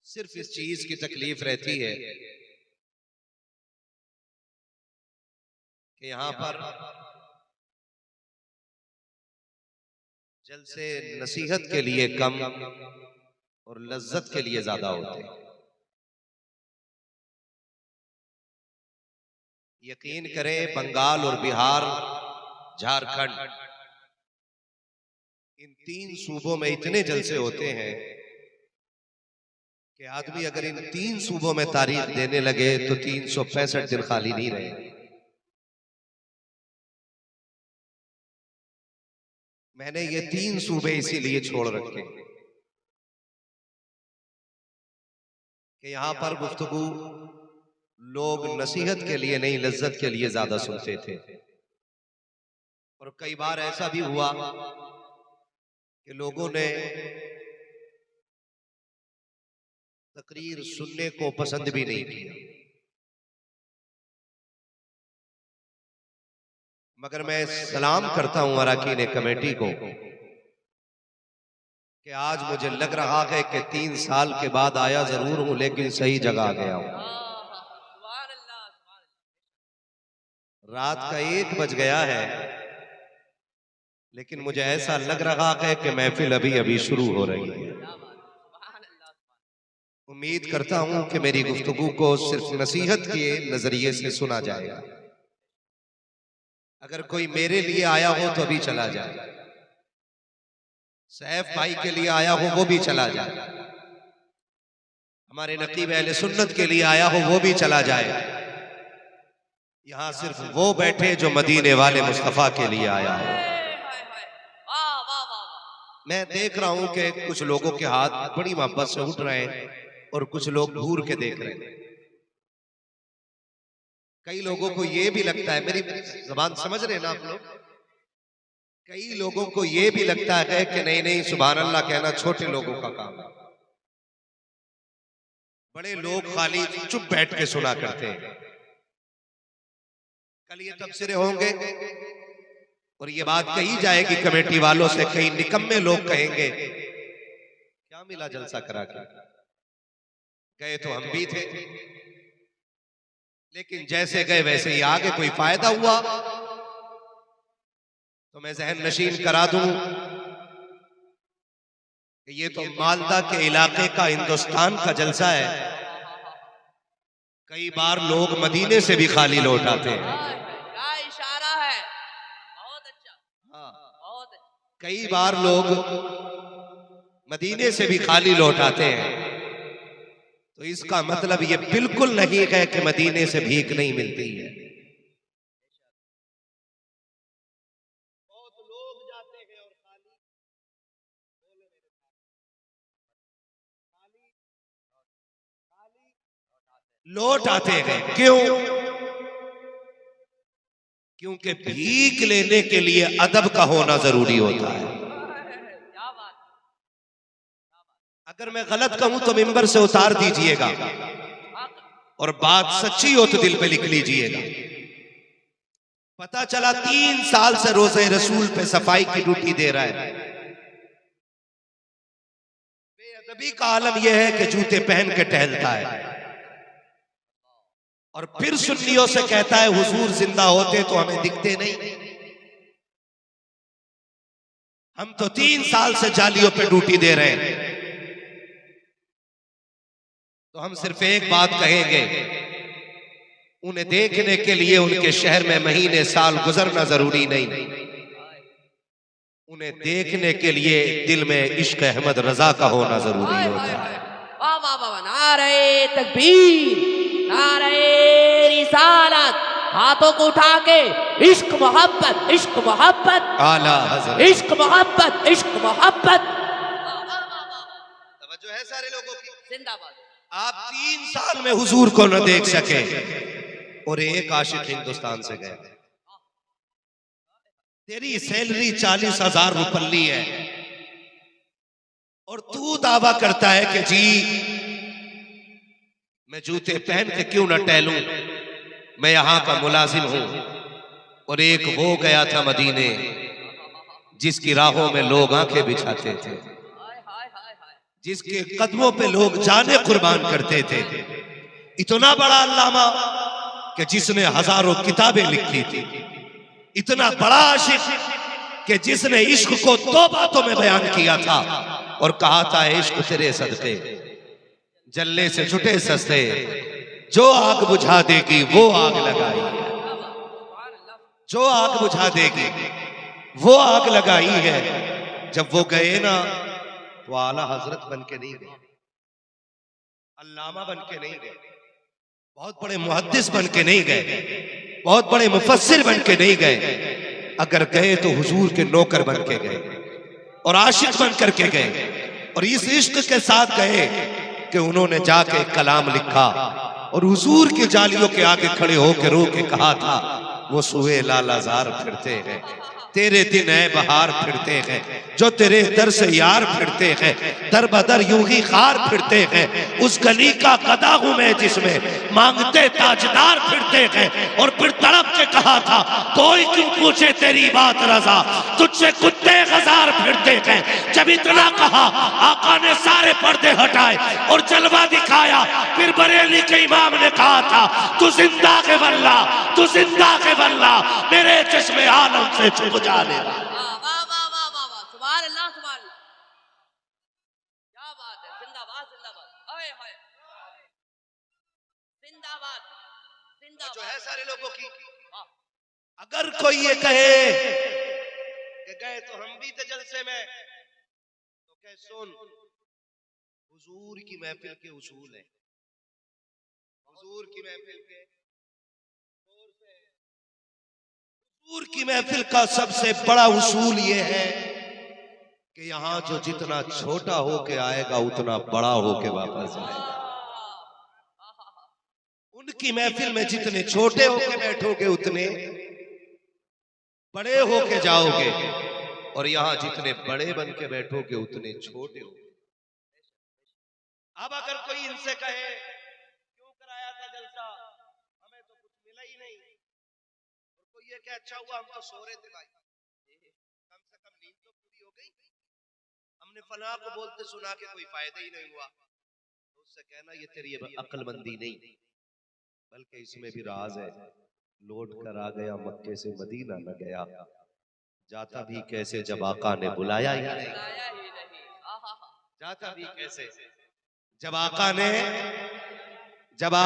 सिर्फ इस चीज की तकलीफ रहती है कि यहां पर जलसे नसीहत के लिए कम और लज्जत के लिए ज्यादा होते हैं। यकीन करें, बंगाल और बिहार, झारखंड, इन 3 सूबों में इतने जलसे होते हैं कि आदमी अगर इन 3 सूबों में तारीख देने लगे तो 365 दिन खाली नहीं रहे। मैंने ये 3 सूबे इसीलिए छोड़ रखे कि यहां पर गुफ्तगू लोग नसीहत के लिए नहीं, लज्जत के लिए ज्यादा सुनते थे। और कई बार ऐसा भी हुआ कि लोगों ने तकरीर सुनने को पसंद भी नहीं किया। मगर मैं सलाम करता हूं अरकान कमेटी को कि आज मुझे लग रहा है कि 3 साल के बाद आया जरूर हूं, लेकिन सही जगह आ गया हूं। रात का 1 बज गया है, लेकिन मुझे ऐसा लग रहा है कि महफिल अभी अभी शुरू हो रही है। उम्मीद करता हूं कि मेरी गुफ्तगू को सिर्फ नसीहत के नजरिए से सुना जाएगा। अगर कोई मेरे लिए आया हो तो अभी चला जाए, सैफ भाई के लिए आया हो वो भी चला जाए, हमारे नकीब अहले सुन्नत के लिए आया हो वो भी चला जाए। यहां सिर्फ वो बैठे जो मदीने वाले मुस्तफा के लिए आया हो। मैं देख रहा हूं कि कुछ लोगों के हाथ बड़ी मोहब्बत से उठ रहे हैं और कुछ लोग घूर के देख रहे हैं। कई लोगों को यह भी लगता है, मेरी जबान समझ रहे हैं ना आप लोग, कई लोगों को यह भी लगता है कि नहीं नहीं, सुभान अल्लाह कहना छोटे लोगों का काम है, बड़े लोग खाली चुप बैठ के सुना करते हैं। कल ये तबसरे होंगे और ये बात कही जाएगी कमेटी वालों से, कई निकम्मे लोग कहेंगे क्या मिला जलसा करा के, गए तो हम भी थे, लेकिन जैसे गए वैसे ही आगे, कोई फायदा हुआ? तो मैं जहन नशीन करा दूं कि ये तो मालदा के इलाके का, हिंदुस्तान का जलसा है। कई बार लोग मदीने से भी खाली लौट आते हैं। क्या इशारा है, बहुत अच्छा। हाँ, बहुत अच्छा। कई बार लोग मदीने से भी खाली लौट आते हैं। तो इसका मतलब ये बिल्कुल नहीं है कि मदीने से भीख नहीं मिलती है। बहुत लोग जाते हैं और खाली लौट आते हैं। क्यों? क्योंकि भीख लेने के लिए अदब का होना जरूरी होता है। अगर मैं गलत कहूं तो मिंबर से उतार दीजिएगा, और बात सच्ची हो तो दिल पे लिख लीजिएगा। पता चला 3 साल से रोज़े रसूल पे सफाई की ड्यूटी दे रहा है। बेअदबी का आलम यह है कि जूते पहन के टहलता है और फिर सुन्नियों से कहता है हुजूर जिंदा होते तो हमें दिखते नहीं। हम तो 3 साल से जालियों पे ड्यूटी दे रहे हैं। तो हम सिर्फ एक बात कहेंगे, उन्हें देखने के लिए उनके शहर में महीने साल गुजरना जरूरी नहीं, उन्हें देखने के लिए दिल में इश्क अहमद रजा का होना जरूरी होता है। वाह वाह वाह, नारे तकबीर, नारे रिसालत, हाथों को उठा के इश्क मोहब्बत, इश्क मोहब्बत, आला हज़रत, इश्क मोहब्बत, इश्क मोहब्बत। तवज्जो है सारे लोगों की? जिंदाबाद। आप 3 साल में हुजूर को न देख सके और एक आशिक हिंदुस्तान से गए। तेरी सैलरी 40,000 रुपये है और तू दावा करता है कि जी मैं जूते पहन के क्यों न टहलूं, मैं यहां का मुलाजिम हूं। और एक वो गया था मदीने जिसकी राहों में लोग आंखें बिछाते थे, जिसके कदमों पे लोग जाने कुर्बान करते थे, इतना बड़ा अल्लामा कि जिसने हजारों किताबें लिखी थी, इतना बड़ा आशिक कि जिसने इश्क को 2 बातों में बयान किया था और कहा था इश्क तेरे सदके जलने से छुटे सस्ते, जो आग बुझा देगी वो आग लगाई है, जो आग बुझा देगी वो आग लगाई है। जब वो गए ना तो आला हजरत बन के नहीं गए, अल्लामा बन के नहीं गए, बहुत बड़े मुहद्दिस बन के नहीं गए, बहुत बड़े मुफस्सिर बन के नहीं गए। अगर गए तो हुजूर के नौकर बन के गए और आशिक बन करके गए, और इस इश्क के साथ गए कि उन्होंने जाके कलाम लिखा और हुजूर की जालियों के आगे खड़े होकर रो के कहा था, वो सुए लालाजार फिरते हैं, तेरे दिन है बहार फिरते हैं, जो तेरे दर से यार फिरते हैं, दर बदर यूं ही खार फिरते हैं, उस गली का गदा हूं मैं जिसमें मांगते ताजदार फिरते हैं। और फिर तड़प के कहा था, कोई क्यों पूछे तेरी बात रजा, तुझसे कुत्ते हजार फिरते हैं। जब इतना कहा आका ने सारे पर्दे हटाए और जलवा दिखाया। फिर बरेली के इमाम ने कहा था, तू जिंदा के वल्ला, तू जिंदा के वल्ला, मेरे चश्मे आलम से छुप जाने वाला। वाह वाह वाह वाह वाह, सुभान अल्लाह सुभान अल्लाह, क्या बात है, जिंदाबाद जिंदाबाद, हाय हाय, जिंदाबाद जिंदाबाद जो है सारे लोगों की। अगर कोई ये कहे कि गए तो हम भी थे जलसे में, तो कह सुन, हुजूर की महफिल के उसूल है, हुजूर की महफिल के, हुजूर की महफिल का सबसे बड़ा उसूल ये है कि यहां जो जितना छोटा होके आएगा उतना बड़ा होके वापस आएगा। उनकी महफिल में जितने छोटे होके बैठोगे उतने बड़े होके जाओगे, और यहां जितने बड़े बन के बैठोगे उतने छोटे हो। अब अगर कोई इनसे कहे क्यों कराया था जलसा, हमें तो कुछ मिला ही नहीं, और कोई ये क्या अच्छा हुआ हम तो सो रहे थे भाई, कम से कम नींद तो पूरी हो गई, हमने फलां को बोलते सुना के कोई फायदा ही नहीं हुआ, तो उससे कहना ये तेरी अक्लमंदी नहीं, बल्कि इसमें भी राज है। लौट कर आ गया मक्के से मदीना न गया, जाता भी कैसे जब आका ने बुलाया ही नहीं, जाता भी कैसे जब आका ने बुलाया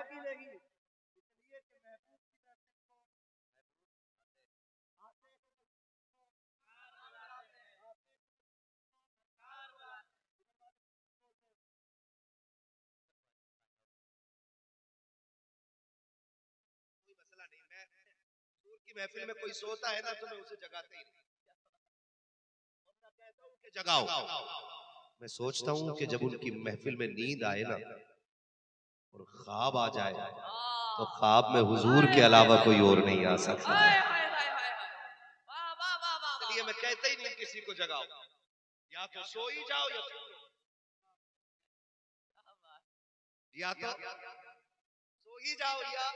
भी नहीं। इसलिए कि महबूब की कोई मसला नहीं, मैं हुजूर की महफिल में कोई सोता है ना तो मैं उसे जगाते ही नहीं, मैं कहता हूं कि जगाओ। मैं सोचता हूं कि जब उनकी महफिल में नींद आए ना और ख्वाब आ जाए, तो ख्वाब में हुजूर के अलावा कोई और नहीं आ सकता। इसलिए मैं कहता ही नहीं किसी को जगाओ, या तो सो ही जाओ या सुन लो, या तो सो ही जाओ या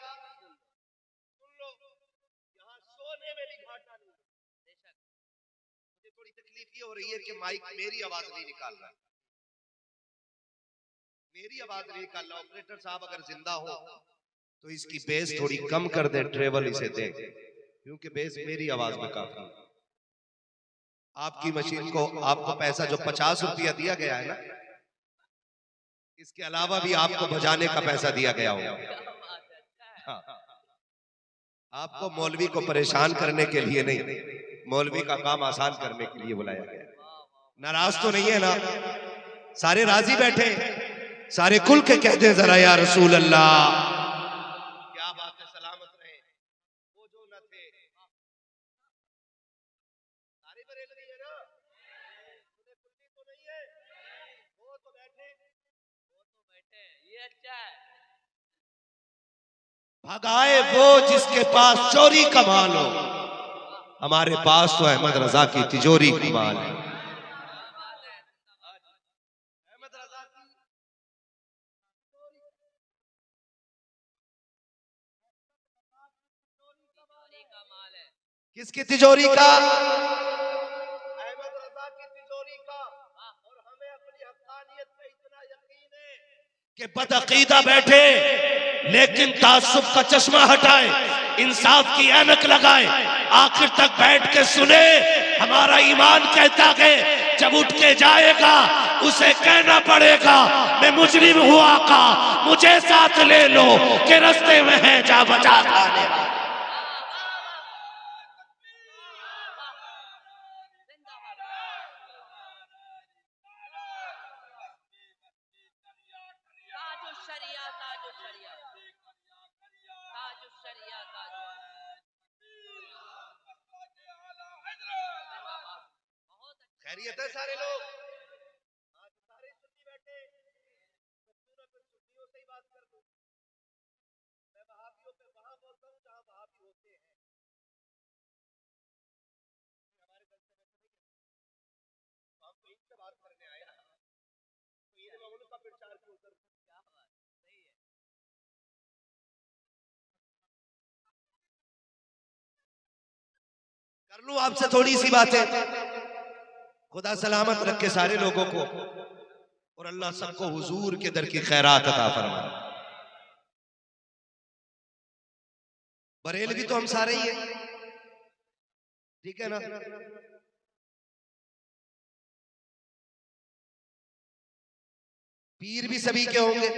सुन लो। यहाँ सोने में भी घाटा नहीं। मुझे थोड़ी तकलीफ ये हो रही है कि माइक मेरी आवाज नहीं निकाल रहा, मेरी आवाज नहीं निकाल रहा। ऑपरेटर साहब अगर जिंदा हो तो इसकी बेस थोड़ी कम कर दे, ट्रेवल इसे दे, क्योंकि बेस मेरी आवाज में काफी। आपकी मशीन को आपको पैसा जो 50 रुपया दिया गया है ना, इसके अलावा भी आपको बजाने का पैसा दिया गया होगा। हाँ। आपको मौलवी को परेशान करने के लिए नहीं, मौलवी का काम आसान करने के लिए बुलाया गया। नाराज तो नहीं है ना? सारे राजी बैठे, सारे खुल के कहते हैं जरा या रसूल अल्लाह। क्या बात है, सलामत रहे वो जो न थे। सारे बरेलवी है ना, उन्हें खुलती तो नहीं है, वो तो बैठे, ये अच्छा है। भगाए वो जिसके पास चोरी का माल हो, हमारे पास तो अहमद रजा की तिजोरी का माल है। अहमद रजा की किसकी तिजोरी का? अहमद रजा की तिजोरी का। कि बदअकीदा बैठे लेकिन तासुब का चश्मा हटाए, इंसाफ की ऐनक लगाए, आखिर तक बैठ के सुने। हमारा ईमान कहता है जब उठ के जाएगा उसे कहना पड़ेगा मैं मुजरिम हुआ का, मुझे साथ ले लो कि रास्ते में है जा बचा खाने वाला। खैरियत है सारे लोग? आज सारे सुन्नी बैठे, सुन्नियों से ही बात कर लूं। मैं वहाबियों पे वहां बोलता हूं जहां वहाबी होते हैं। हमारे दल से हम तो इनसे बात करने आए ना, तो ये लोग उनका प्रचार क्यों कर? क्या बात सही है। कर लूं आपसे थोड़ी सी बातें। खुदा सलामत रखे सारे लोगों को और अल्लाह सबको हुजूर के दर की खैरात अता फरमाए। बरेलवी तो हम सारे ही हैं, ठीक है ना? पीर भी सभी के होंगे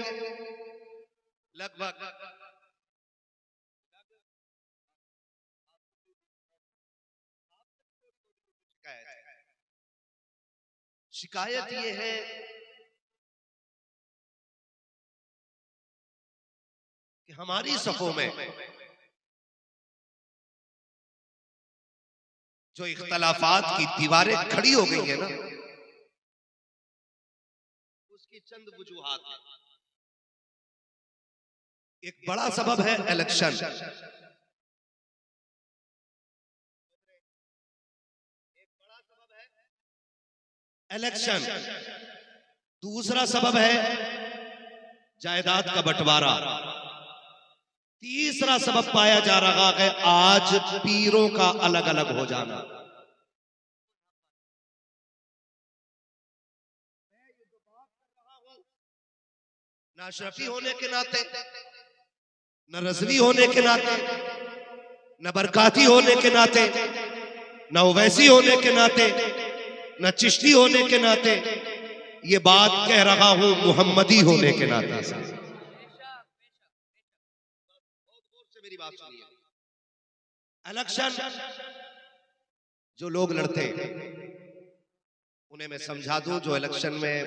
लगभग। शिकायत ये है कि हमारी सफों में जो इख्तलाफात की दीवारें खड़ी हो गई है ना, उसकी चंद वजूहात हैं। एक बड़ा सबब है इलेक्शन, इलेक्शन। दूसरा सबब है जायदाद का बंटवारा। तीसरा सबब पाया जा रहा है आज पीरों का अलग अलग हो जाना। ना अशरफी होने के नाते, न रज़वी होने के नाते, न बरकाती होने के नाते, न ओवैसी होने के नाते, न चिश्ती होने के नाते, ये बात कह रहा हूं मुहम्मदी होने के नाते से। मेरी बात सुनिए। इलेक्शन जो लोग लड़ते उन्हें मैं समझा दूं, जो इलेक्शन में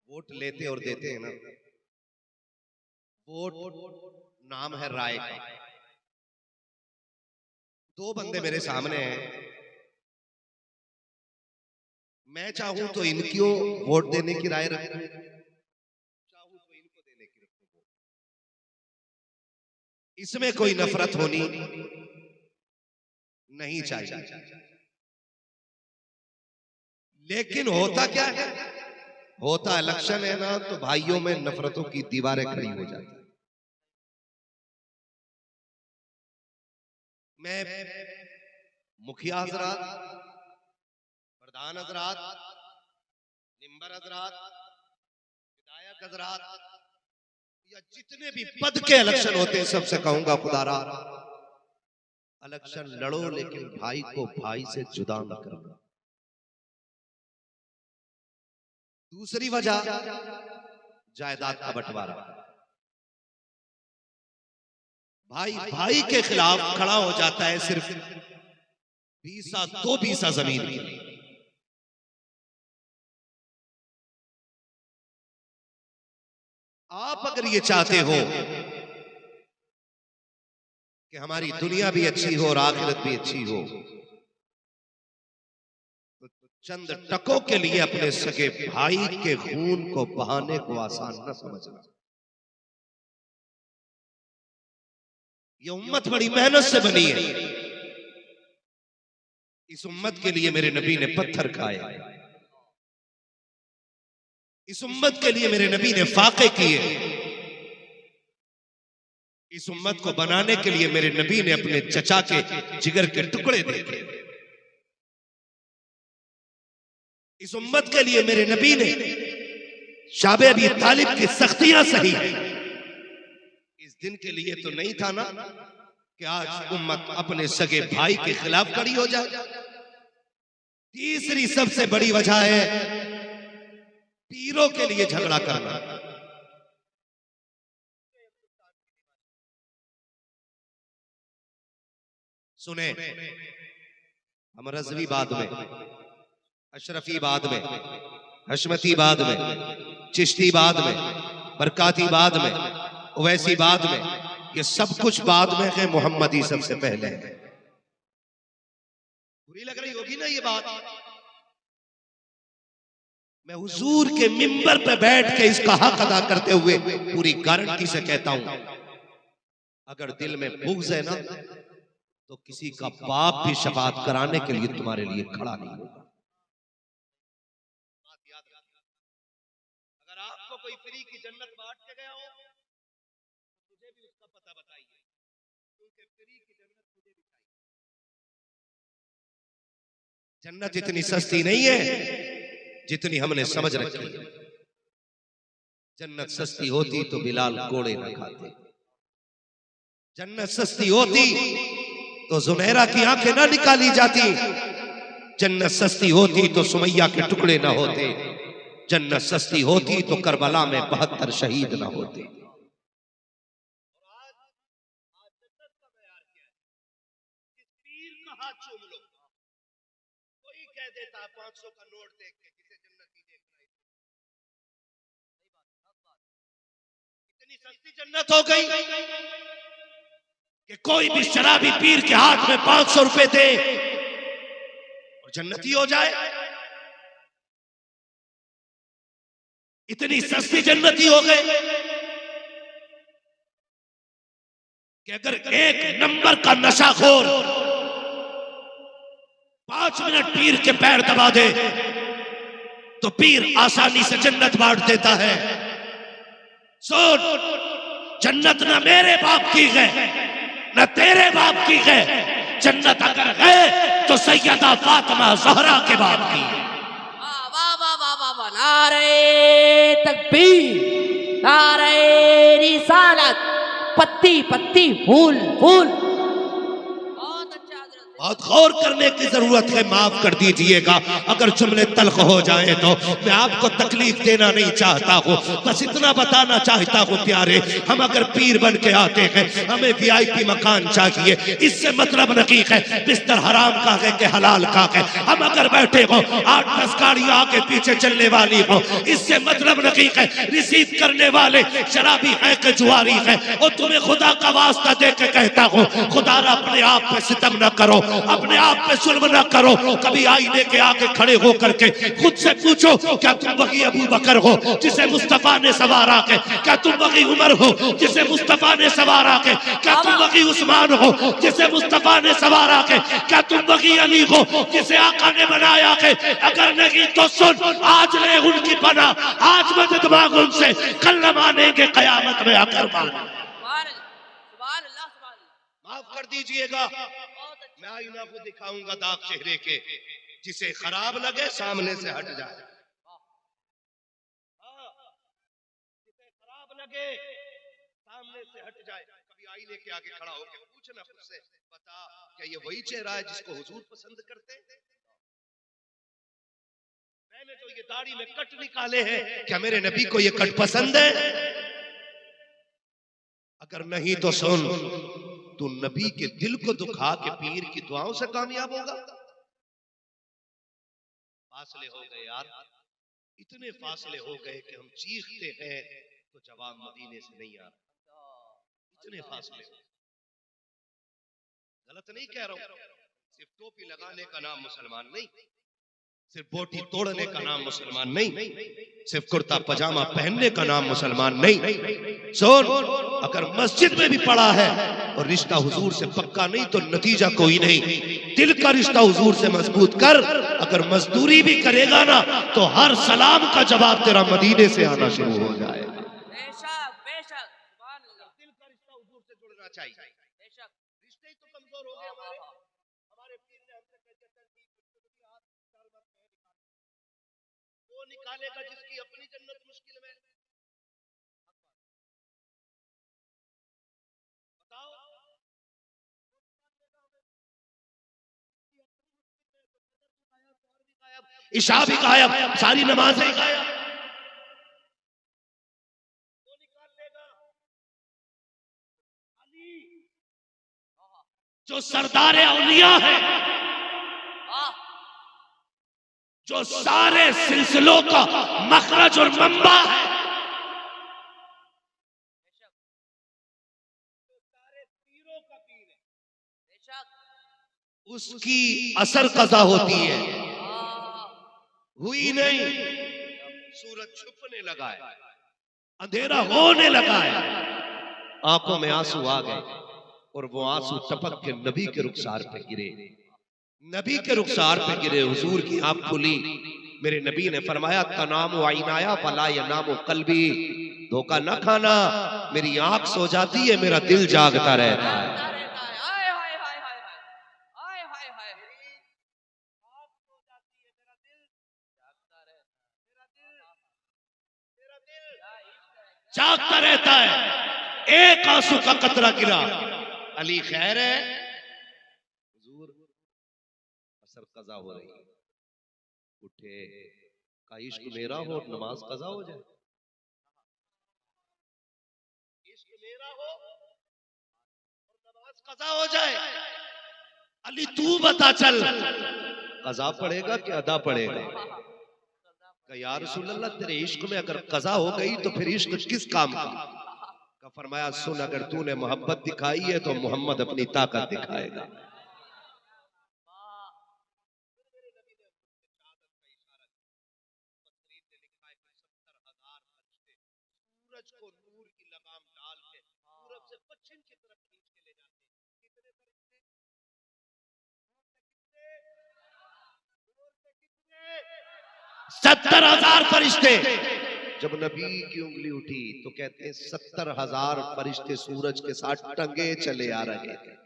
वोट लेते और देते हैं ना, वोट नाम है राय का। दो बंदे मेरे सामने हैं, मैं चाहूं तो इनको वोट देने की राय रखूं, चाहूं तो इनको देने की रखूं। इसमें कोई नफरत होनी नहीं चाहिए। लेकिन होता क्या है, होता इलेक्शन है ना, तो भाइयों में नफरतों की दीवारें खड़ी हो जाती। मैं मुखिया हजरात, प्रधान हजरात, निम्बर हजरात, विधायक हजरात या जितने भी पद के इलेक्शन होते हैं सबसे कहूंगा खुदारा, इलेक्शन लड़ो लेकिन भाई को भाई से जुदा न करना। दूसरी वजह जायदाद का बंटवारा। भाई भाई के खिलाफ खड़ा हो जाता है सिर्फ 2 बीसा जमीन के लिए। आप अगर ये चाहते हो कि हमारी दुनिया भी अच्छी हो और आखिरत भी अच्छी हो, तो चंद टकों के लिए अपने सगे भाई के खून को बहाने को आसान न समझना। ये उम्मत बड़ी मेहनत से बनी है। इस उम्मत के लिए मेरे नबी ने पत्थर खाए, इस उम्मत के लिए मेरे नबी ने फाके किए, इस उम्मत को बनाने के लिए मेरे नबी ने अपने चचा के जिगर के टुकड़े देखे। इस उम्मत के लिए मेरे नबी ने शाबे अबी तालिब की सख्तियां सही है। इस दिन के लिए तो नहीं था ना कि आज उम्मत अपने सगे भाई के खिलाफ खड़ी हो जाए। तीसरी सबसे बड़ी वजह है पीरों के लिए झगड़ा करना। सुने, हम रज़वी बाद में, अशरफी बाद में, हशमती बाद में, चिश्ती बाद में, बरकाती बाद में, ओवैसी बाद में, ये सब कुछ बाद में है, मोहम्मदी सबसे पहले है। बुरी लग रही होगी ना ये बात। मैं हुजूर के मिंबर पे बैठ के इसका हक अदा करते हुए पूरी गारंटी से कहता हूं, अगर दिल में बुग़्ज़ है ना तो किसी का बाप भी शफाअत कराने के लिए तुम्हारे लिए खड़ा नहीं होगा। अगर आपको कोई फ्री की जन्नत बांट के गया हो तो मुझे भी उसका पता बताइए, क्योंकि फ्री की जन्नत मुझे भी चाहिए। जन्नत इतनी सस्ती नहीं है जितनी हमने समझ रखी है। जन्नत सस्ती होती तो बिलाल कोड़े न खाते। जन्नत सस्ती होती तो जुनैरा की आंखें ना निकाली जाती। जन्नत सस्ती होती तो सुमैया के टुकड़े ना होते। जन्नत सस्ती होती तो करबला में 72 शहीद ना होते। कोई कह देता 500 का नोट देख के किसे जन्नती देखना है। इतनी सस्ती जन्नत हो गई कि कोई भी शराबी पीर के हाथ में 500 रुपए दे और जन्नती हो जाए। इतनी सस्ती जन्नती हो गए कि अगर एक नंबर का नशाखोर 5 मिनट पीर के पैर दबा दे तो पीर आसानी से जन्नत बांट देता है। सुन, जन्नत ना मेरे बाप की है न तेरे बाप की है। जन्नत अगर है तो सैयदा फातिमा ज़हरा के बाप की है। वाह वाह वाह वाह वाह, नारे तकबीर, नारे रिसालत, पत्ती पत्ती फूल फूल। बहुत अच्छा हज़रत। बहुत गौर करने की जरूरत है। माफ कर दीजिएगा अगर जुमले तल्ख हो जाए तो। मैं आपको तकलीफ देना नहीं चाहता हूँ, बस इतना बताना चाहता हूँ प्यारे, हम अगर पीर बन के आते हैं हमें VIP मकान चाहिए। इससे मतलब नहीं है बिस्तर हराम का है कि हलाल का है। हम अगर बैठे हो 8-10 गाड़ियां आगे पीछे चलने वाली हो, इससे मतलब नहीं है रिसीव करने वाले शराबी है कि जुआरी है। और तुम्हें खुदा का वास्ता दे के कहता हूँ, खुदा अपने आप पे सितम न करो, अपने आप पे जुल्म न करो। कभी आईने के आगे खड़े हो करके खुद से पूछो, क्या तुम वही अबू बकर हो जिसे मुस्तफा ने सवारा के? क्या तुम वही उमर हो जिसे मुस्तफा ने सवारा के? क्या तुम वही उस्मान हो जिसे मुस्तफा ने सवारा के? क्या तुम वही अली हो जिसे आका ने बनाया के? अगर नहीं तो सुन, आज ले उनकी पना, आज मदद मांग उनसे, कल न मानेंगे कयामत में आकर माने। माफ कर दीजिएगा, मैं आईना को दिखाऊंगा दाग चेहरे के, जिसे खराब लगे सामने से हट जाए। जिसे खराब लगे सामने से हट जाए। कभी आईने के आगे खड़ा होकर पूछना खुद से, बता क्या ये वही चेहरा है जिसको हुजूर पसंद करते हैं? मैंने जो ये दाढ़ी में कट निकाले हैं, क्या मेरे नबी को ये कट पसंद है? अगर नहीं तो सुन, तू नबी के दिल को दुखा के पीर की दुआओं से कामयाब होगा। फासले हो गए यार, इतने फासले हो गए कि हम चीखते हैं तो जवाब मदीने से नहीं आ रहा। इतने फासले हो। गलत नहीं कह रहा हूं, सिर्फ टोपी लगाने का नाम मुसलमान नहीं, सिर्फ बोटी तोड़ने का नाम मुसलमान नहीं, सिर्फ कुर्ता पजामा पहनने का नाम मुसलमान नहीं। सुन, अगर मस्जिद में भी पड़ा है और रिश्ता हुजूर से पक्का नहीं तो नतीजा कोई नहीं। दिल का रिश्ता हुजूर से मजबूत कर। अगर मजदूरी भी करेगा ना तो हर सलाम का जवाब तेरा मदीने से आना शुरू हो जाएगा। बेशक बेशक, सुभान अल्लाह। दिल का रिश्ता हुजूर से जुड़ना चाहिए। बेशक, रिश्ते ही तो कमजोर हो गए हमारे पीर ने हमसे कह दिया वो निकालेगा जिसकी अपनी जन्नत मुश्किल में इशा भी गायब, सारी नमाजें गायब। जो सरदार औलिया है, जो सारे सिलसिलों का मखरज और मंबा है, उसकी असर कज़ा होती है। हुई नहीं, सूरज छुपने लगा है, अंधेरा होने लगा है, आंखों में आंसू आ गए और वो आंसू टपक के नबी के रुखसार पे गिरे, नबी के रुखसार पे गिरे। हुजूर की आंख खुली, मेरे नबी ने फरमाया तनामु आइनाया वला यनामु कल्बी, धोखा न खाना, मेरी आंख सो जाती है, मेरा दिल जागता रहता है। जागता रहता है, एक आंसू का कतरा गिरा, अली खैर है? हुजूर असर कज़ा हो रही है। उठे, का इश्क मेरा हो और नमाज कज़ा हो जाए, इश्क मेरा हो और नमाज कज़ा हो जाए। अली तू बता चल, कज़ा पड़ेगा कि अदा पड़ेगा? या रसूल अल्लाह, तेरे इश्क में अगर कज़ा हो गई तो फिर इश्क किस काम का? का फरमाया सुन, अगर तूने मोहब्बत दिखाई है तो मोहम्मद अपनी ताकत दिखाएगा। सूरज को नूर की लगाम डाल के पूरब से पश्चिम की तरफ खींच के ले जाते हैं। कितने फरिश्ते? 70,000 फरिश्ते। जब नबी की उंगली उठी तो कहते हैं 70,000 फरिश्ते सूरज के साथ टंगे चले आ रहे थे।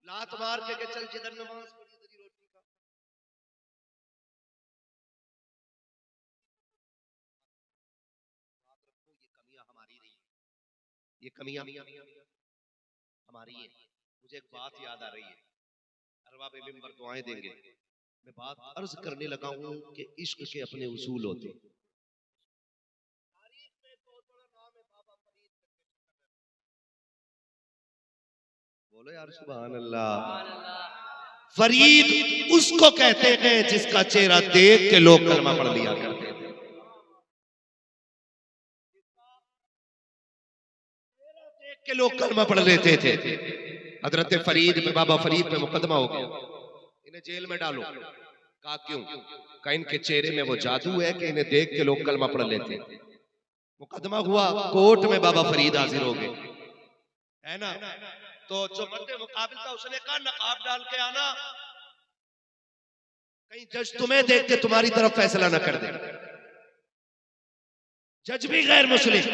लात मार के चल जिधर नमाज पढ़ी तेरी रोटी का। ये कमियां हमारी नहीं, ये कमियां हमारी है। मुझे एक बात याद आ रही है, अरबाब मिंबर दुआएं देंगे। मैं बात अर्ज करने लगा हूं कि इश्क के अपने उसूल होते। तारीख में बहुत बड़ा नाम है बाबा फरीद। बोलो यार सुभान अल्लाह। फरीद उसको कहते हैं जिसका चेहरा देख के लोग कलमा पढ़ लिया करते थे। देख के लोग कलमा पढ़ लेते थे। हजरत फरीद पे, बाबा फरीद पे मुकदमा हो गया, इन्हें जेल में डालो। कहा क्यों? कहा इनके चेहरे में वो जादू है कि इन्हें देख के लोग कलमा पढ़ लेते। मुकदमा हुआ, कोर्ट में बाबा फरीद हाजिर हो गए, है ना? तो जो मर्दे मुकाबिल था उसने कहा नकाब डाल के आना, कहीं जज तुम्हें देख के तुम्हारी तरफ फैसला न कर दे। जज भी गैर मुस्लिम,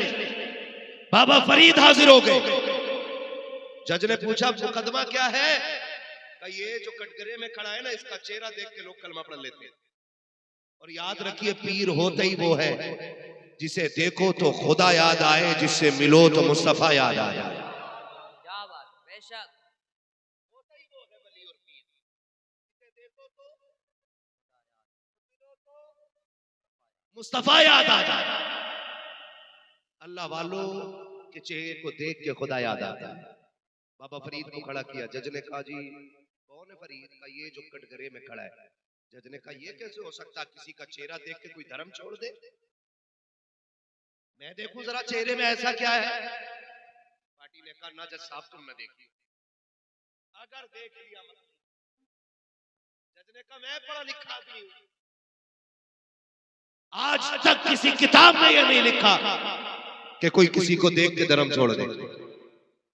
बाबा फरीद हाजिर हो गए। जज ने पूछा मुकदमा क्या है? ये जो कटघरे में खड़ा है ना, इसका चेहरा देख के लोग कलमा पढ़ लेते हैं। और याद रखिए, पीर होते ही वो है जिसे देखो तो खुदा याद आए, जिससे मिलो तो मुस्तफा याद आए। क्या बात, बेशक होता ही वो है वली और पीर, जिसे देखो तो मिलो तो मुस्तफा याद आ जाए। अल्लाह वालों के चेहरे को देख के खुदा याद आता है। बाबा फरीद को खड़ा किया। जज ने कहा जी कौन है फरीद? का ये जो कटघरे में खड़ा है। जज ने कहा ये कैसे हो सकता, किसी का चेहरा देख के कोई धर्म छोड़ दे? मैं देखूं जरा चेहरे में ऐसा क्या है। पार्टी ने कहा ना जज साहब तुम न देखिए, अगर देख लिया। जज ने कहा मैं पढ़ा लिखा भी हूं, आज तक किसी किताब में यह नहीं लिखा कि कोई किसी को देख के धर्म छोड़ दे।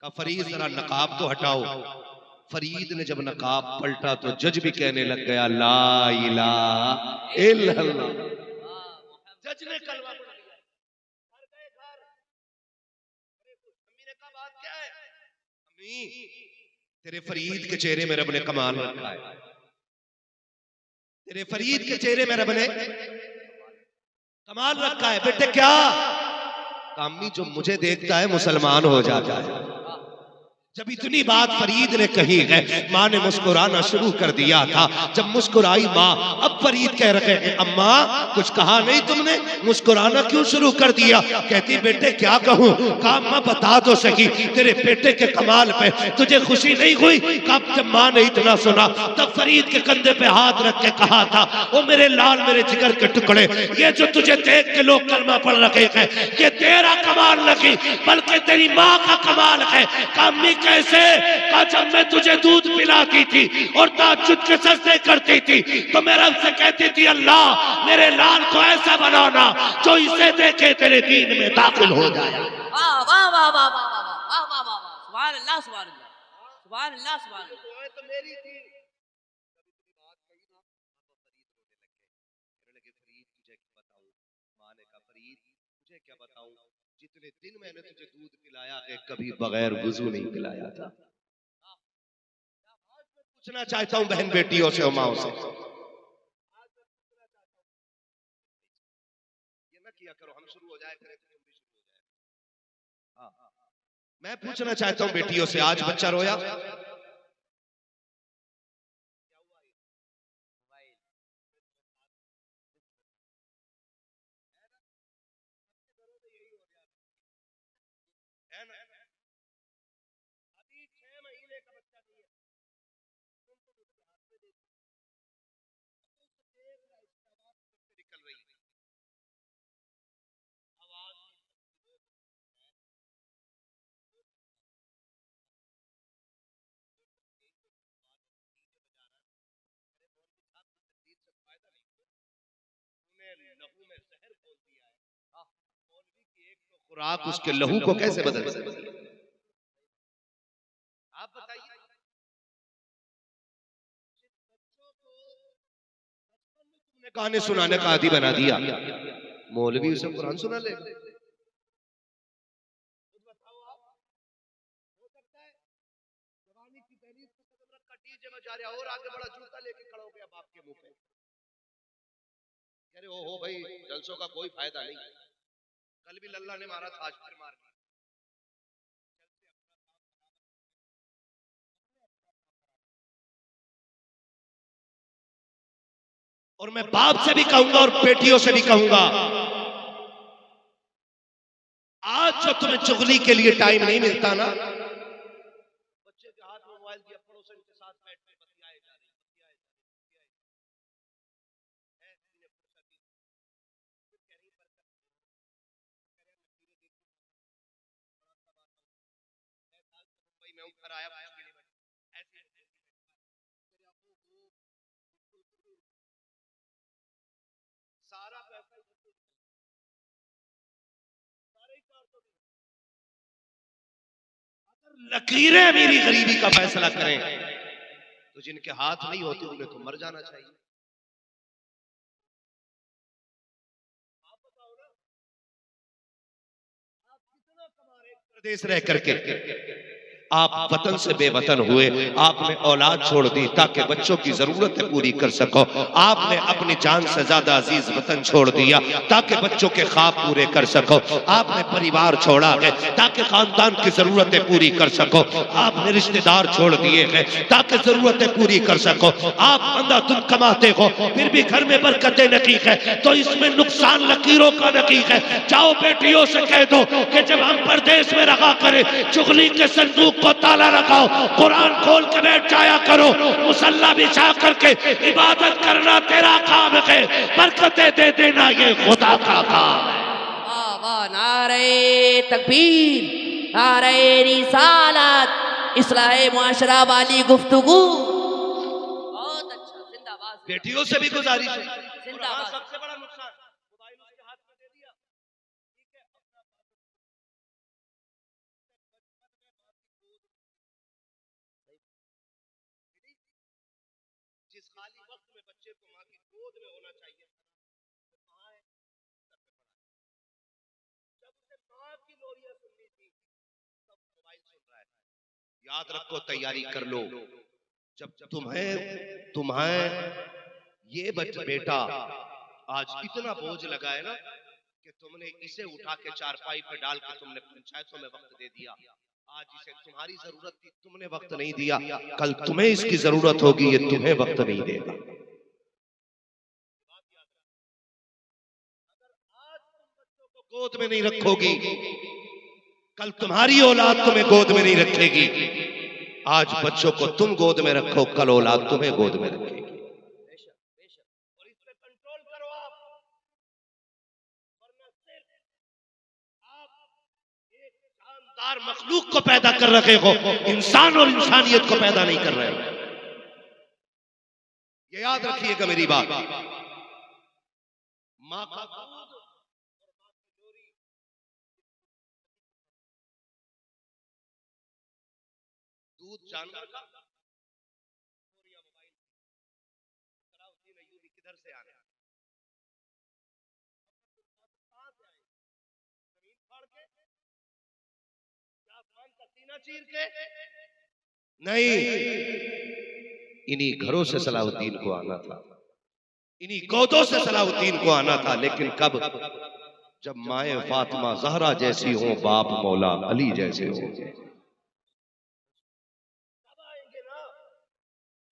का फरीद जरा नकाब तो हटाओ। फरीद ने जब नकाब पलटा तो जज भी कहने लग गया ला इलाहा इल्लल्लाह। जज ने कलमा पढ़ लिया, घर गए घर। अम्मी ने कहा बात क्या है? अम्मी तेरे फरीद के चेहरे में रब ने कमाल रखा है, तेरे फरीद के चेहरे में रब ने कमाल रखा है। बेटे क्या? अम्मी जो मुझे देखता है मुसलमान हो जाता है। जब इतनी बात फरीद ने कही है, माँ ने मुस्कुराना शुरू कर दिया था। जब मुस्कुराई माँ, अब फरीद कह रहे हैं अम्मा कुछ कहा नहीं तुमने, मुस्कुराना क्यों शुरू कर दिया? कहती बेटे क्या कहूँ? कहा अम्मा बता तो सही, तेरे बेटे के कमाल पे तुझे खुशी नहीं हुई? कब जब माँ ने इतना सुना तब फरीद के कंधे पे हाथ रख के कहा था ओ मेरे लाल मेरे जिगर के टुकड़े, ये जो तुझे देख के लोग कलमा पढ़ रखे हैं ये तेरा कमाल नहीं बल्कि तेरी माँ का कमाल है। अम्मी कैसे? कहा जब मैं तुझे दूध पिलाती थी और ताज्जुद के सजदे करती थी तो मैं रब से कहती थी अल्लाह मेरे लाल को ऐसा बनाना जो इसे देखे तेरे दीन में दाखिल हो जाए। वाह वाह वाह वाह वाह वाह वाह वाह वाह, सुभान अल्लाह सुभान अल्लाह सुभान अल्लाह सुभान अल्लाह। तो मेरी थी। बात कही ना, फरीद रोने लगे। फरीद तुझे क्या बताऊं? माँ ने कहा फरीद तुझे क्या बताऊं, जितने दिन मैंने तुझे दूध पिलाया है कभी बगैर वुजू नहीं पिलाया था। पूछना चाहता हूं बहन बेटियों से और माओ से, ये ना किया करो हम शुरू हो जाए करें तो तुम भी शुरू हो जाए। हाँ मैं पूछना चाहता हूं बेटियों से, आज बच्चा रोया है ना? अभी 6 महीने का बच्चा नहीं है, तुम तो उसके हाथ में देखो, देख रहा है इसकी आवाज से निकल रही है, आवाज लहू में जहर घोल दिया है। मौलवी की एक तो खुराक उसके लहू को कैसे बदल सकती है? आप बताइए। बच्चों को बचपन में तुमने गाने सुनाने का आदी बना दिया, मौलवी उसे कुरान सुना ले। बताओ आप, हो सकता है जवानी की दहलीज पे कदम रखा डीजे बजा रहा और आगे बड़ा जूता लेके खड़ा हो गया बाप के मुंह पे, कह रहे हो भाई जलसों का कोई फायदा नहीं। कल भी लल्ला ने मारा था आज फिर मार दिया। और मैं बाप से भी कहूंगा और बेटियों से भी कहूंगा, आज जो तुम्हें चुगली के लिए टाइम नहीं मिलता ना, बच्चे के हाथ में मोबाइल दिया पड़ोसन के साथ बैठ के बतियाए जा रहे मुंबई में घर आया ऐसे सारा पैसा सारे 400 अगर लकीरें मेरी गरीबी का फैसला करें तो जिनके हाथ नहीं होते उन्हें तो मर जाना चाहिए। आप बताओ ना, आप कितना कमा रहे प्रदेश रह करके, आप वतन से बेवतन हुए, आपने औलाद छोड़ दी ताकि बच्चों की जरूरतें पूरी कर सको, आपने अपनी जान से ज्यादा अजीज वतन छोड़ दिया ताकि बच्चों के ख्वाब पूरे कर सको, आपने परिवार छोड़ा है ताकि खानदान की जरूरतें पूरी कर सको, आपने रिश्तेदार छोड़ दिए हैं ताकि जरूरतें पूरी कर सको, आप अंधाधुन कमाते हो फिर भी घर में बरकतें नहीं है तो इसमें नुकसान लकीरों का नहीं है। जाओ बेटियों से कह दो कि जब हम परदेश में रखा करें चुगली के संदूक को ताला लगाओ, कुरान खोल के बैठ जाया करो, मुसल्ला बिछा करके इबादत करना तेरा काम है, बरकतें दे देना ये खुदा का काम है। वाह वाह, नारे तकबीर, नारे रिसालत, इस्लाहे मुआशरा वाली गुफ्तगू, बहुत अच्छा, जिंदाबाद। बेटियों से भी गुजारिश है, जिंदाबाद। सबसे बड़ा नुकसान खाली वक्त में बच्चे को माँ की गोद में होना चाहिए। जब उसे माँ की लोरियां सुननी थी तब मोबाइल सुन रहा है। याद रखो, तैयारी कर लो, जब तुम्हें तुम्हें ये बेटा आज इतना बोझ लगा है ना कि तुमने इसे उठा के चारपाई पे डाल के तुमने पंचायतों में वक्त दे दिया। आज इसे तुम्हारी जरूरत थी, तुमने वक्त नहीं दिया, कल तुम्हें इसकी जरूरत होगी, ये तुम्हें वक्त नहीं देगा। अगर आज तुम बच्चों को गोद में नहीं रखोगी, कल तुम्हारी औलाद तुम्हें गोद में नहीं रखेगी। आज बच्चों को तुम गोद में रखो, कल औलाद तुम्हें गोद में रखेगी। और इस पे कंट्रोल करो आप, वरना सिर्फ आप एक शानदार मखलूक को पैदा कर रहे हो, इंसान और इंसानियत को पैदा नहीं कर रहे हो। ये याद रखिएगा मेरी बात। माँ का दूध जानवर का, किधर से आने, जमीन फाड़ के, आसमान का सीना चीर के? नहीं, इन्हीं घरों से सलाहुद्दीन को आना था, इन्हीं गोदों से सलाहुद्दीन को आना था। लेकिन कब? जब माए फातिमा ज़हरा जैसी हो, बाप मौला अली जैसे हो।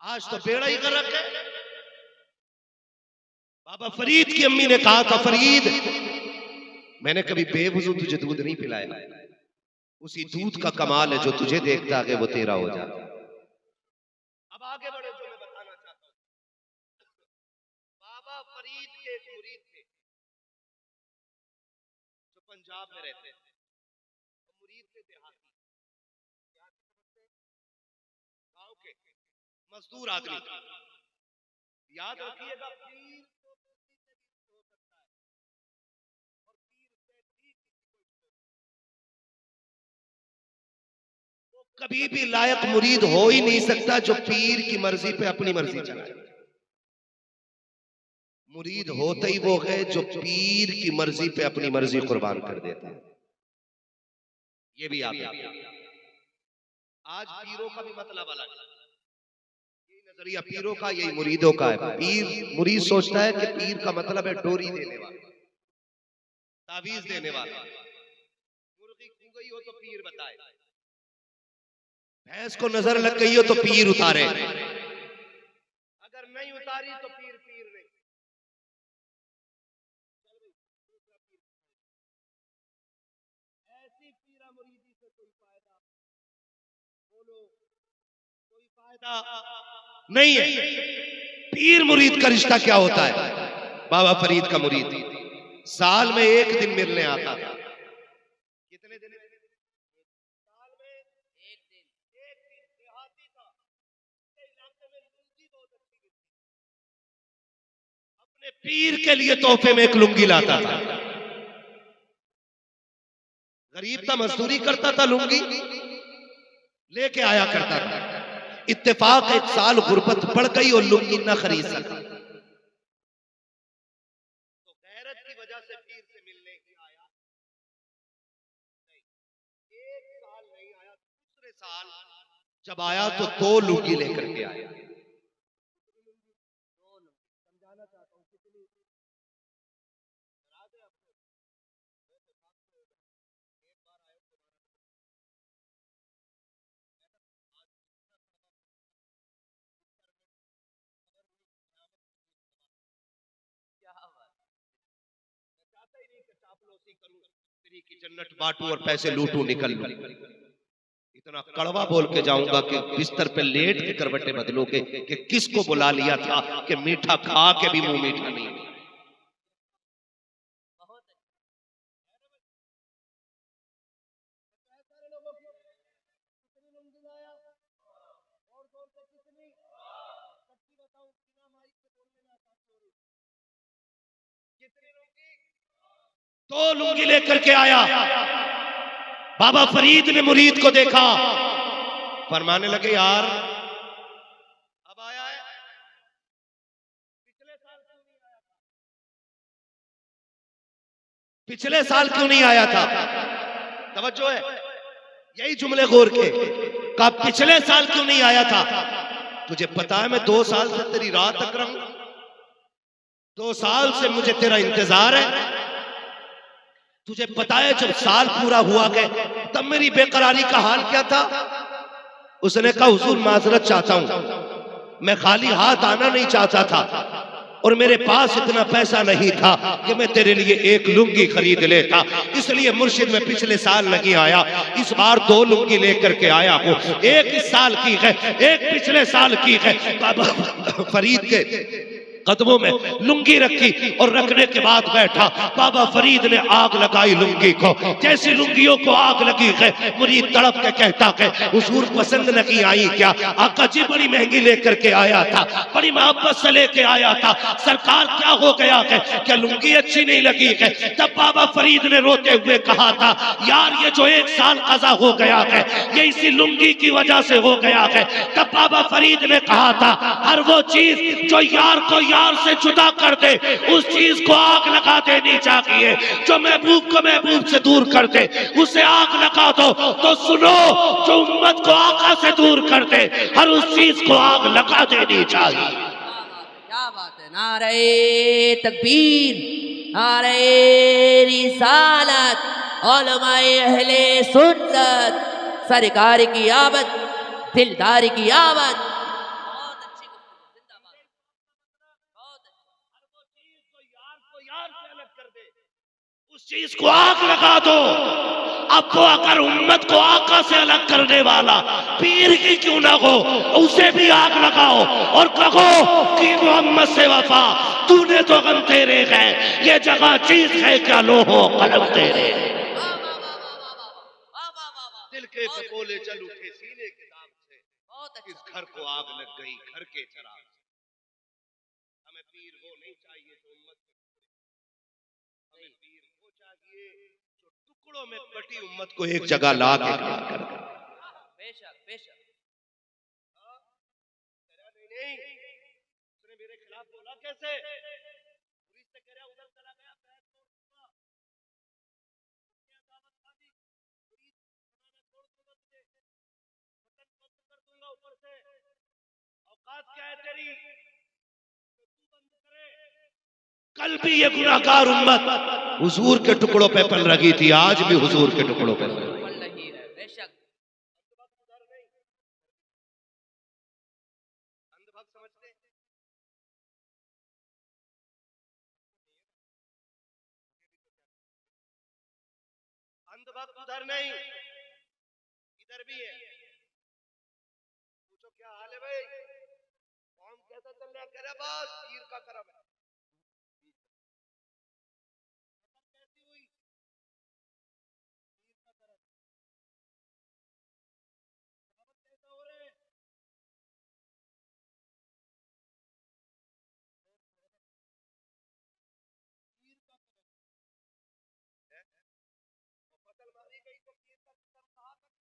आज तो बेड़ा ही कर रखे। बाबा फरीद की अम्मी ने कहा था, फरीद मैंने कभी बेवजू तुझे दूध नहीं पिलाया, उसी दूध का कमाल है जो तुझे देखता है वो तेरा हो जाता है। अब आगे बढ़े जो मैं बताना चाहता हूं। बाबा फरीद के एक मुरीद थे जो पंजाब में रहते थे। मुरीद थे देहाती, गांव के मजदूर आदमी। याद रखिएगा, पीर तो किसी से भी हो सकता है और पीर से भी वो कभी भी लायक मुरीद हो ही नहीं सकता जो पीर की मर्जी पे अपनी मर्जी चलाए। मुरीद होता ही वो है जो पीर की मर्जी पे अपनी मर्जी कुर्बान कर देता है। ये भी आप आज पीरों का भी मतलब अलग है। नजरिया पीरों का, यही मुरीदों का है। पीर, मुरीद सोचता है कि पीर का मतलब है डोरी देने वाला, तावीज देने वाला। मुर्गी खो गई हो तो पीर बताए, भैंस को नजर लग गई हो तो पीर उतारे, अगर नहीं उतारी तो पीर पीर नहीं। ऐसी पीरा मुरीदी से कोई फायदा, बोलो कोई फायदा नहीं है। पीर मुरीद का रिश्ता क्या होता है? बाबा फरीद का मुरीद साल में एक दिन मिलने आता था। कितने दिन? साल में एक दिन। देहाती था, इलाके में लुंगी बहुत अच्छी मिलती, अपने पीर के लिए तोहफे में एक लुंगी लाता था। गरीब था, मजदूरी करता था, लुंगी लेके आया करता था। इत्तेफाक एक साल गुर्बत बढ़ गई और लुंगी न खरीद सका, तो गैरत की वजह से पीर से मिलने ही आया। नहीं, एक साल नहीं आया, दूसरे साल जब आया तो 2 लुंगी लेकर के आया। समझाना चाहता हूं कितनी की जन्नत बांटू और पैसे लूटू निकल लूं। इतना कड़वा बोल के जाऊंगा कि बिस्तर पे लेट के करवटे बदलोगे कि किसको बुला लिया था कि मीठा खा के भी मुंह मीठा नहीं। तो लुंगी लेकर के आया। बाबा फरीद ने मुरीद को देखा, फरमाने लगे यार अब आया है पिछले साल क्यों नहीं आया था? तवज्जो है, यही जुमले गौर के। कहा पिछले साल क्यों नहीं आया था? तुझे पता है मैं 2 साल से तेरी राह तक रहा हूं, 2 साल से मुझे तेरा इंतजार है। तुझे पता है जब साल पूरा हुआ गया तब मेरी बेकरारी का हाल क्या था? उसने कहा हुजूर माजरत चाहता हूं, मैं खाली हाथ आना नहीं चाहता था और मेरे पास इतना पैसा नहीं था कि मैं तेरे लिए एक लुंगी खरीद लेता, इसलिए मुर्शिद में पिछले साल नहीं आया, इस बार 2 लुंगी लेकर के आया हूं। एक इस साल की है, एक पिछले साल की है। बाबा फरीद के कदमों में लुंगी रखी और रखने के बाद बैठा। बाबा फरीद ने आग लगाई लुंगी को। जैसी लुंगियों को आग लगी है, मुरीद तड़प के कहता है हुजूर पसंद नहीं आई क्या? आका जी बड़ी महंगी लेकर के आया था, बड़ी मोहब्बत से लेके आया था, सरकार क्या हो गया है? क्या लुंगी अच्छी नहीं लगी है? तब बाबा फरीद ने रोते हुए कहा था यार ये जो 1 साल कज़ा हो गया है ये इसी लुंगी की वजह से हो गया है। तब बाबा फरीद ने कहा था हर वो चीज जो यार को यार से जुदा कर दे उस चीज को आग लगा देनी चाहिए, जो महबूब को महबूब से दूर कर दे उसे आग लगा दो। तो सुनो, जो उम्मत को आका से दूर कर दे हर उस चीज को आग लगा देनी चाहिए। क्या बात है। नारे तकबीर, नारे रिसालत, उलमाए अहले सुन्नत, सरकार की आमद, दिलदार की आमद। उस चीज को आग लगा दो। अब वो अगर उम्मत को आका से अलग करने वाला पीर की क्यों ना हो, उसे भी आग लगाओ और कहो कि मोहम्मद से वफा तूने तो गम तेरे गए, ये जगह चीज है क्या लो हो कलम तेरे। दिल के फकोले चल उठे सीने के दाग से, इस घर को आग लग गई घर के चराग से। हमें पीर वो नहीं चाहिए जो उम्मत, हमें पीर वो चाहिए जो टुकड़ों में बटी उम्मत को एक जगह ला के खड़ा कर दे। बेशक बेशक। नहीं, उसने मेरे खिलाफ बोला कैसे? पुलिस से कह रहा उधर चला गया, पैर तोड़ दूंगा, दावत खा दी, पुलिस छोड़ दूंगा तुझे, बटन बंद कर दूंगा ऊपर से, औकात क्या है तेरी, तो तू बंद करे। कल भी ये गुनाहगार उम्मत हुजूर के टुकड़ों पे पल रही थी, आज भी हुजूर के टुकड़ों पे पल रही है। बेशक। अंधभक्त समझते हैं अंधभक्त उधर नहीं इधर भी है। पूछो क्या हाल है भाई, कौन कैसा चल रहा? कह रहा बस पीर का करम है। कैसी हुई? पीर का करम। कैसा हो रहे? पीर का करम है। फसल मारी गई तो पीर का करम कहाँ तक?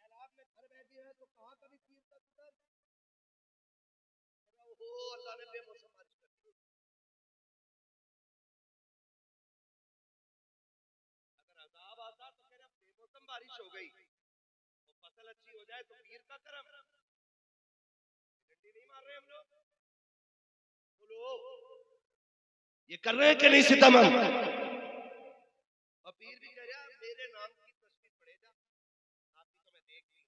तालाब में घर बह गए हैं तो कहाँ कभी पीर का करम? ओहो अल्लाह ने बेमौसम बारिश कर दी। अगर अजाब आता तो कह रहा बेमौसम बारिश हो गई, तो फसल अच्छी हो जाए तो पीर का करम। डंडी नहीं मार रहे हम लोग, बोलो ये कर रहे हैं कि नहीं सितम हम? और पीर भी कह रहा मेरे नाम की तस्वीर पड़े जा, आपकी तो मैं देख ली।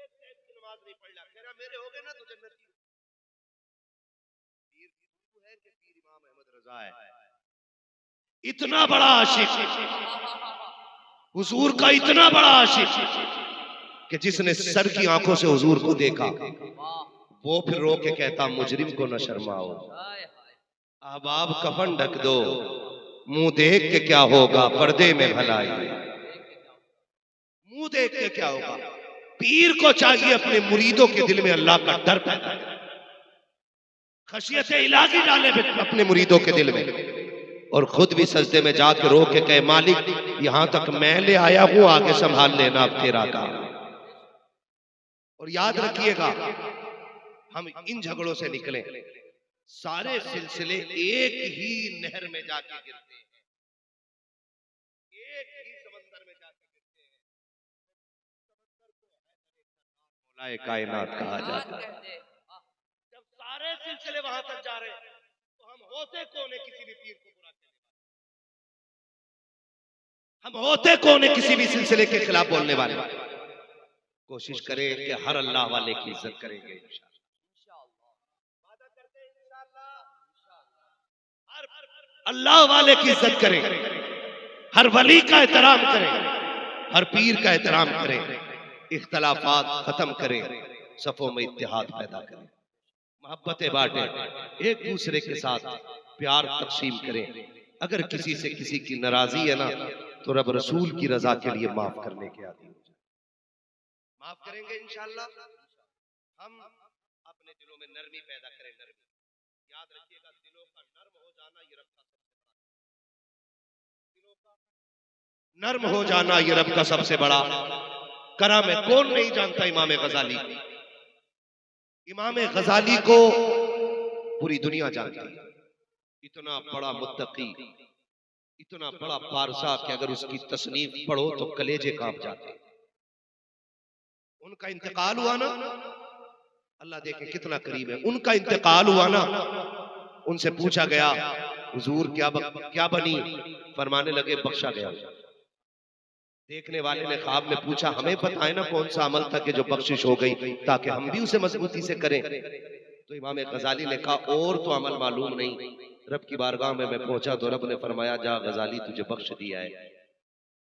एक टाइम की नमाज नहीं पढ़ ला, कह रहा मेरे हो गए ना तो जन्नती। पीर की गुरु है कि पीर इमाम अहमद रजा है, इतना बड़ा आशिक हुजूर का, इतना बड़ा आशिक कि जिसने सर की आंखों से हुजूर को देखा वो फिर रो के कहता मुजरिम को न शर्माओ, अब आप कफन ढक दो, मुंह देख के क्या होगा पर्दे में भलाई, मुंह देख के क्या होगा। पीर को चाहिए अपने मुरीदों के दिल में अल्लाह का डर पैदा करे, खशियत इलाही डाले अपने मुरीदों के दिल में। और खुद भी सजदे में जाके रो के कहे मालिक यहां तक मैं ले आया हूं, आगे संभाल लेना अब तेरा काम। और याद रखिएगा हम इन झगड़ों से निकले, सारे सिलसिले एक ही नहर में जाके गिरते हैं, एक ही समंदर में जाके गिरते हैं। मौलाए कायनात कहा जाता है। जब सारे सिलसिले वहां तक जा रहे हैं तो हम होते कौन है किसी भी पीर को बुरा करने वाले? हम होते कौन है किसी भी सिलसिले के खिलाफ बोलने वाले? कोशिश करें कि हर अल्लाह वाले की इज्जत करेंगे इंशाअल्लाह। वादा करते हैं इंशाअल्लाह हर अल्लाह वाले की इज्जत करें, हर वली का एहतराम करें, हर पीर का एहतराम करें, इख्तलाफात खत्म करें, सफों में इत्तेहाद पैदा करें, मोहब्बतें बांटें, एक दूसरे के साथ प्यार तकसीम करें। अगर किसी से किसी की नाराजी है ना तो रब रसूल की रजा के लिए माफ करने के आदि हो जाए। माफ करेंगे इंशाअल्लाह। हम अपने दिलों में नरमी पैदा करें। नरमी याद रखिएगा, दिलों का नर्म हो जाना ये रब का दिलों का नर्म हो जाना ये रब का सबसे बड़ा करम है। कौन नहीं जानता इमाम गजाली को? इमाम गजाली को पूरी दुनिया जानती है। इतना बड़ा मुत्तकी, इतना बड़ा पारसा कि अगर उसकी तसनीफ पढ़ो तो कलेजे कांप जाते। उनका इंतकाल हुआ ना, अल्लाह देखे कितना करीब है, उनका इंतकाल हुआ ना, उनसे पूछा गया हुजूर क्या बनी? फरमाने लगे बख्शा गया। देखने वाले ने ख्वाब में पूछा हमें पता है ना कौन सा अमल था कि जो बख्शिश हो गई, ताकि हम भी उसे मजबूती से करें। तो इमाम गजाली ने कहा और तो अमल मालूम नहीं। रब की बारगाह में मैं पहुंचा तो रब ने फरमाया जा गजाली तुझे बख्श दिया है।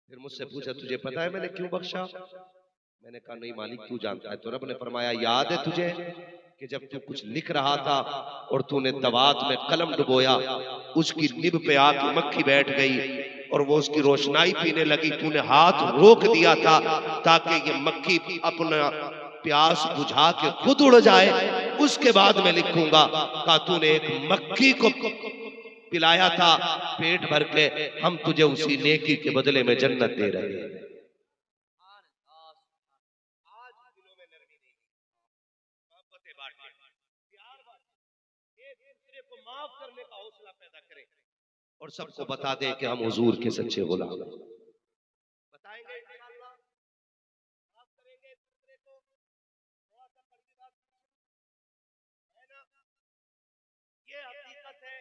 फिर मुझसे पूछा तुझे पता है मैंने क्यों बख्शा? मैंने कहा नहीं मालिक तू जानता है। तो रब ने फरमाया याद है तुझे कि जब तू कुछ लिख रहा था और तूने दवात में कलम डुबोया, उसकी निब पे आके मक्खी बैठ गई और वो उसकी रोशनाई पीने लगी, तूने हाथ रोक दिया था ताकि ये मक्खी अपना प्यास बुझा के खुद उड़ जाए, उसके बाद मैं लिखूंगा। कहा तूने एक मक्खी को पिलाया था पेट भर के, हम तुझे उसी नेकी के बदले में जन्नत दे रहे हैं। माफ करने का हौसला पैदा करें और सबको बता दें कि हम हुजूर के सच्चे गुलाम हैं। बताएंगे इंशाअल्लाह, माफ करेंगे एक दूसरे को। थोड़ा सा कड़वी बात है ना, ये हकीकत है।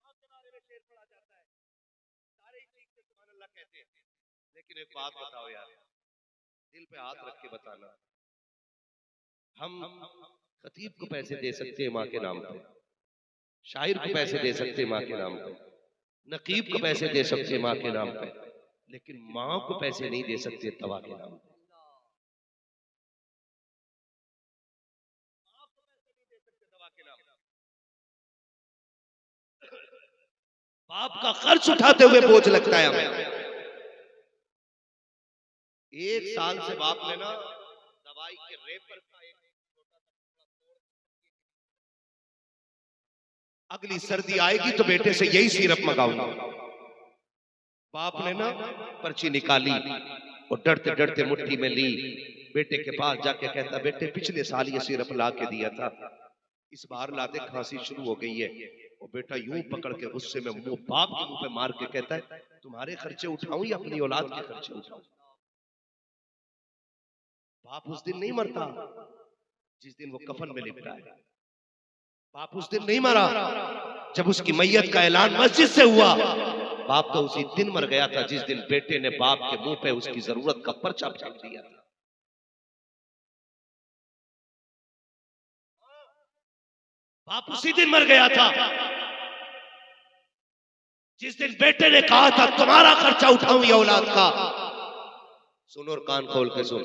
अभी के बारे में शेर पढ़ा जाता है, सारे ही चीज से सुभान अल्लाह कहते हैं। लेकिन एक बात बताओ यार, दिल पे हाथ रख के बताना, हम खतीब को पैसे दे सकते हैं माँ के नाम पे, शायर को पैसे दे सकते हैं माँ के नाम पे, नकीब को पैसे दे सकते हैं माँ के नाम पे, लेकिन माँ को पैसे नहीं दे सकते तवा के नाम पे। माँ को पैसे नहीं दे सकते दवा के नाम पे। बाप का खर्च उठाते हुए बोझ लगता है हमें। एक साल से बाप ने ना दवाई के रेपर का एक छोटा सा टुकड़ा, अगली सर्दी आएगी तो बेटे से यही सिरप मंगाऊंगा। बाप ने ना पर्ची निकाली और डरते डरते मुट्ठी में ली, बेटे के पास जाके कहता बेटे पिछले साल ये सिरप ला के दिया था, इस बार लाते खांसी शुरू हो गई है। और बेटा यूं पकड़ के गुस्से में मुंह बाप के मुंह पे मार के कहता है तुम्हारे खर्चे उठाऊं या अपनी औलाद के खर्चे उठाऊं? बाप उस दिन नहीं मरता जिस दिन वो कफन में लिपटा है। बाप उस दिन नहीं मरा जब उसकी मैयत का ऐलान मस्जिद से हुआ। बाप तो उसी दिन मर गया था जिस दिन बेटे ने बाप के मुंह पे उसकी जरूरत का पर्चा छाप दिया था। बाप उसी दिन मर गया था जिस दिन बेटे ने कहा था तुम्हारा खर्चा उठाऊं या औलाद का। सुन और कान खोल के सुन,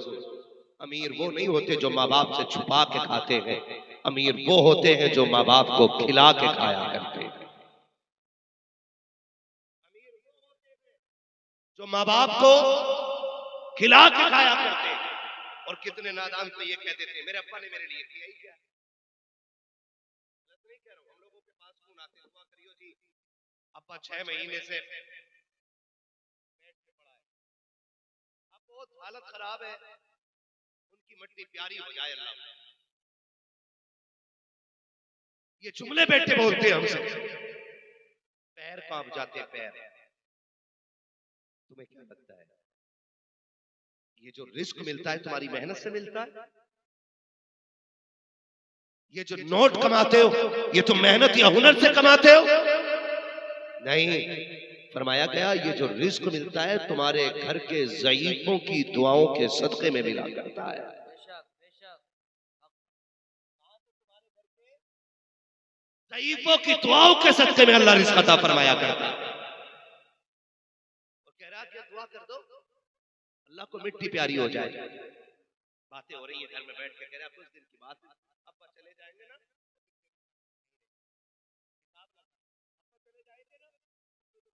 अमीर वो नहीं होते जो माँ बाप से छुपा के खाते हैं, अमीर वो होते हैं जो माँ बाप को खिला के खाया करते हैं। अमीर वो होते हैं जो माँ बाप को खिला के खाया करते हैं। और कितने नादान तो ये कह देते हैं मेरे अब्बा ने मेरे लिए किया ही क्या। गलत नहीं कह रहा हूं, हम लोगों के पास फोन आते हैं, दुआ करियो जी अब्बा 6 महीने से बेड पे पड़ा है, अब बहुत हालत खराब है, उनकी मट्टी प्यारी हो जाए अल्लाह। ये जुमले बेटे बोलते हैं हमसे, पैर कांप जाते हैं पैर। तुम्हें क्या लगता है ये जो रिस्क मिलता है तुम्हारी मेहनत से मिलता है? ये जो नोट कमाते हो ये तुम मेहनत या हुनर से कमाते हो? नहीं, फरमाया गया ये जो रिस्क मिलता है तुम्हारे घर के ज़ईफों की दुआओं के सदके में मिला करता है। ज़ईफों की दुआओं के सदके में अल्लाह रिस्क अता फरमाया करता है। और कह रहा कि दुआ कर दो अल्लाह को मिट्टी प्यारी हो जाए। बातें हो रही है घर में बैठ के, कह रहा कुछ दिन की बात, अब्बा चले जाएंगे ना,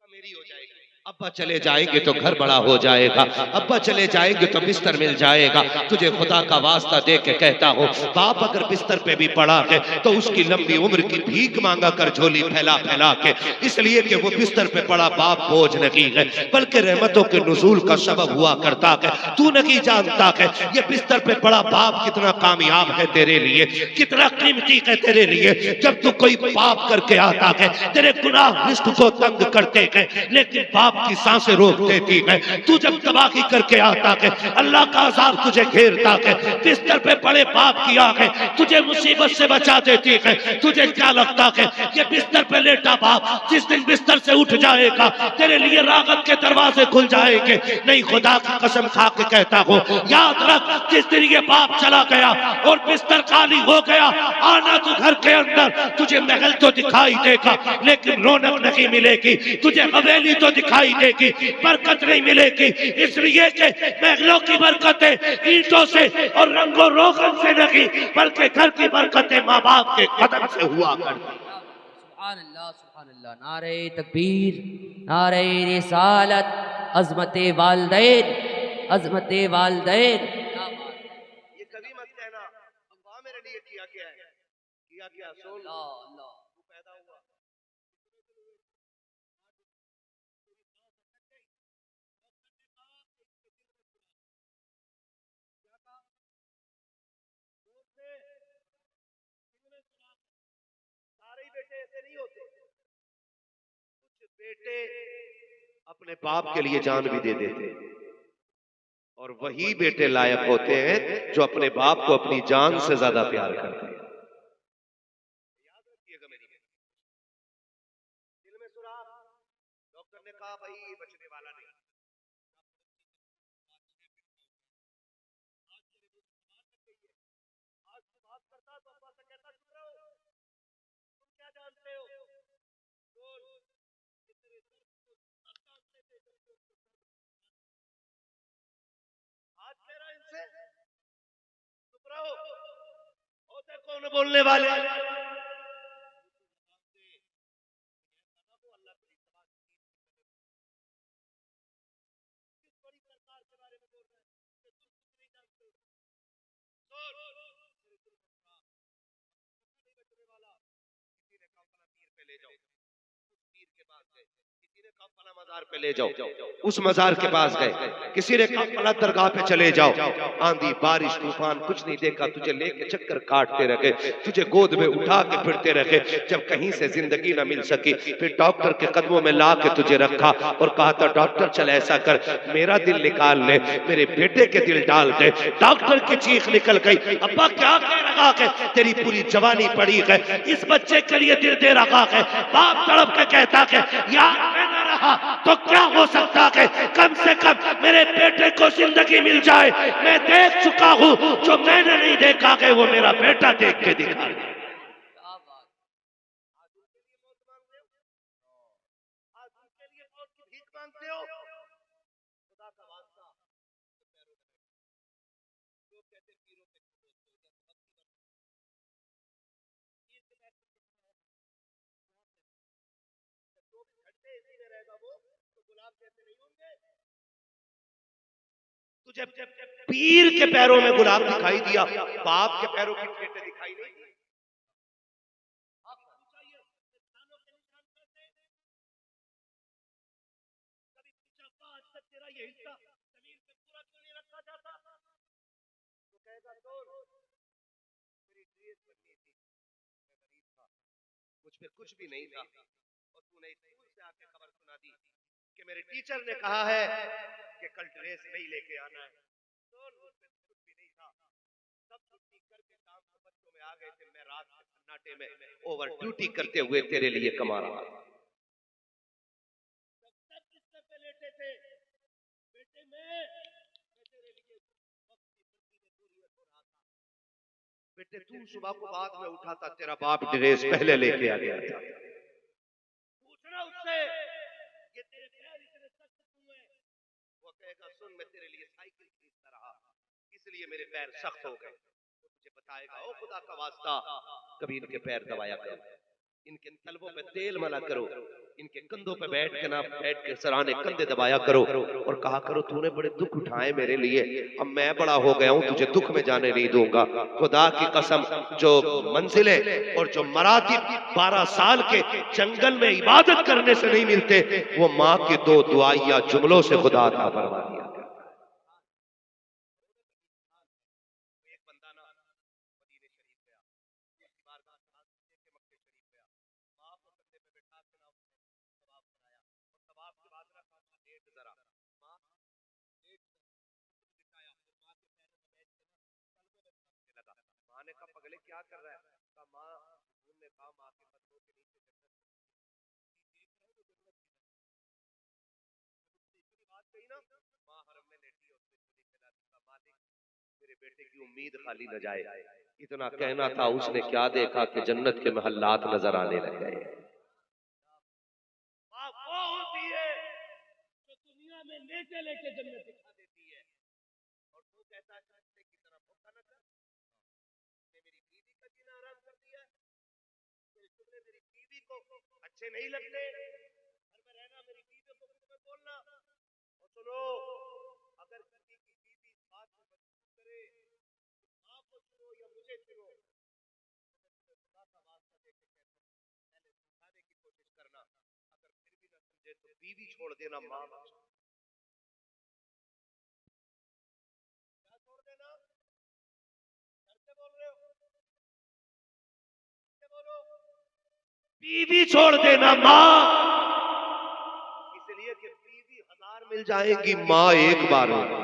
मेरी हो जाएगी। अब्बा चले जाएंगे तो घर बड़ा हो जाएगा, अब्बा चले जाएंगे तो बिस्तर मिल जाएगा। तुझे खुदा का वास्ता दे के कहता हूँ, बाप अगर बिस्तर पे भी पड़ा है तो उसकी लंबी उम्र की भीख मांगा कर झोली फैला फैला के, इसलिए कि वो बिस्तर पे पड़ा बाप बोझ नहीं है बल्कि रहमतों के नुज़ूल का सबब हुआ करता है। तू नहीं जानता है ये बिस्तर पे पड़ा बाप कितना कामयाब है तेरे लिए, कितना कीमती है तेरे लिए। जब तू कोई पाप करके आता है तेरे गुनाह रिस्क को तंग करते हैं लेकिन बाप की सांसें रोक देती है। तू जब तबाही करके आता है अल्लाह का अज़ाब तुझे घेरता है, बिस्तर पे पड़े बाप की आंखें तुझे मुसीबत से बचा देती है। तुझे क्या लगता है ये बिस्तर पे लेटा बाप जिस दिन बिस्तर से उठ जाएगा तेरे लिए राहत के दरवाजे खुल जाएंगे? नहीं, खुदा की कसम खा के कहता हूँ, याद रख जिस दिन ये बाप चला गया और बिस्तर खाली हो गया, आना तू घर के अंदर, तुझे महल तो दिखाई देगा लेकिन रौनक नहीं मिलेगी, तुझे हवेली तो दिखाई देगी, बरकत नहीं मिलेगी। इसलिए कि महलों की बरकतें ईंटों से और रंगो रोगन से नहीं बल्कि घर की बरकतें माँ बाप के कदम से हुआ करती। सुभान अल्लाह, सुभान अल्लाह। नारे तकबीर, नारे रिसालत, अज़मते वालदैन, अज़मते वालदैन। ये कभी मत कहना अब्बा मेरे लिए किया क्या है, किया क्या सुन। अल्लाह तू पैदा हुआ सारे बेटे ऐसे नहीं होते, कुछ बेटे अपने बाप के लिए जान भी दे देते और वही बेटे लायक होते हैं जो अपने बाप को अपनी जान से ज्यादा प्यार करते हैं। याद रखिएगा मेरी बेटी, दिल में सुराख, डॉक्टर ने कहा भाई ये बचने वाला नहीं, आज बात करता तो अब्बा से कहता चुप रहो, तुम क्या जानते हो, बोल कितने सब जानते थे, आज तेरा इनसे चुप रहो, होते कौन बोलने वाले। मजार पे ले जाओ, उस मजार के पास गए, किसी ने कहा फला दरगाह पे चले जाओ, आंधी बारिश तूफान कुछ नहीं देखा, तुझे लेके चक्कर काटते रखे, तुझे गोद में उठा के फिरते रखे, जब कहीं से जिंदगी न मिल सकी फिर डॉक्टर के कदमों में ला के तुझे रखा और कहा था डॉक्टर चल ऐसा कर मेरा दिल निकाल ले, मेरे बेटे के दिल डाल दे। डॉक्टर की चीख निकल गई, अब्बा क्या कह रहा है, तेरी पूरी जवानी पड़ी है, इस बच्चे के लिए दिल दे रखा है। बाप तड़प के कहता है यार मैं न रहा तो क्या हो सकता है, कम से कम मेरे बेटे को जिंदगी मिल जाए, मैं देख चुका हूं जो मैंने नहीं देखा है वो मेरा बेटा देख के दिखा। तुझे पीर के पैरों में गुलाब दिखाई दिया, बाप के पैरों की ठेटे दिखाई नहीं। तेरा ये हिस्सा जमीन पे पूरा क्यों नहीं रखा जाता? तो कहेगा मेरी ड्रेस बननी थी, मैं गरीब था, मुझ पे कुछ भी नहीं था, और तूने स्कूल से आके खबर सुना दी कि मेरे टीचर ने कहा है कि कल ड्रेस नहीं लेके आना है। तो मुझ पे कुछ भी नहीं था, सब छुट्टी करके शाम को बच्चों में आ गए थे, मैं रात के सन्नाटे में ओवर ड्यूटी करते हुए तेरे लिए कमा रहा था। सब बिस्तर पे लेटे थे, बेटे मैं तेरे लिए वक्त की जरूरत हो रहा था। बेटे तू सुबह को बाद में उठा था, तेरा बाप ड्रेस पहले लेके आ गया था। पूछना उससे ये तेरे पैर इतने सख्त क्यों हैं? वो कहेगा सुन, मैं तेरे लिए साइकिल खरीदता रहा, इसलिए मेरे पैर सख्त हो गए। वो तुझे बताएगा, ओ खुदा का वास्ता कभी इनके पैर दबाया करो, इनके तलवों पे तेल मला करो, इनके कंधों पे बैठ के सराहने कंधे दबाया करो और कहा करो तूने बड़े दुख उठाए मेरे लिए, अब मैं बड़ा हो गया हूं, तुझे दुख में जाने नहीं दूंगा। खुदा की कसम, जो मंजिलें और जो मरातिब 12 साल के जंगल में इबादत करने से नहीं मिलते, वो माँ की 2 दुआइया जुमलों से खुदा अता फरमा दिया। माँ ने कहा पगले क्या कर रहा है? कहा माँ, तुमने कहा माँ के कदमों के नीचे बात कही ना, माँ हरम में लेटी और उसने खिलाती, कहा मालिक मेरे बेटे की उम्मीद खाली न जाए। इतना कहना था, उसने क्या देखा कि जन्नत के महल्लात नजर आने लग गए। माँ वो होती है जो दुनिया में लेटे लेटे जन्नत दिखा देती है, और तू कहता है की तरफ भूखा न कर, मेरी बीवी का जीना आराम कर दिया, तुमने मेरी बीवी को अच्छे नहीं लगते, घर में रहना, मेरी बीवी को तुम्हें बोलना। और सुनो, अगर किसी की बीवी इस बात को मजबूर करे, आपको चुनो या मुझे चुनो, तो खुदा का वास्ता देके पहले समझाने की कोशिश करना, अगर फिर भी न समझे तो बीवी छोड़ देना, माँ क्या छोड़ देना? कैसे बोल रहे हो? बोलो, बीवी छोड़ देना माँ, इसलिए कि बीवी 1000 मिल जाएगी, माँ एक बार होगी।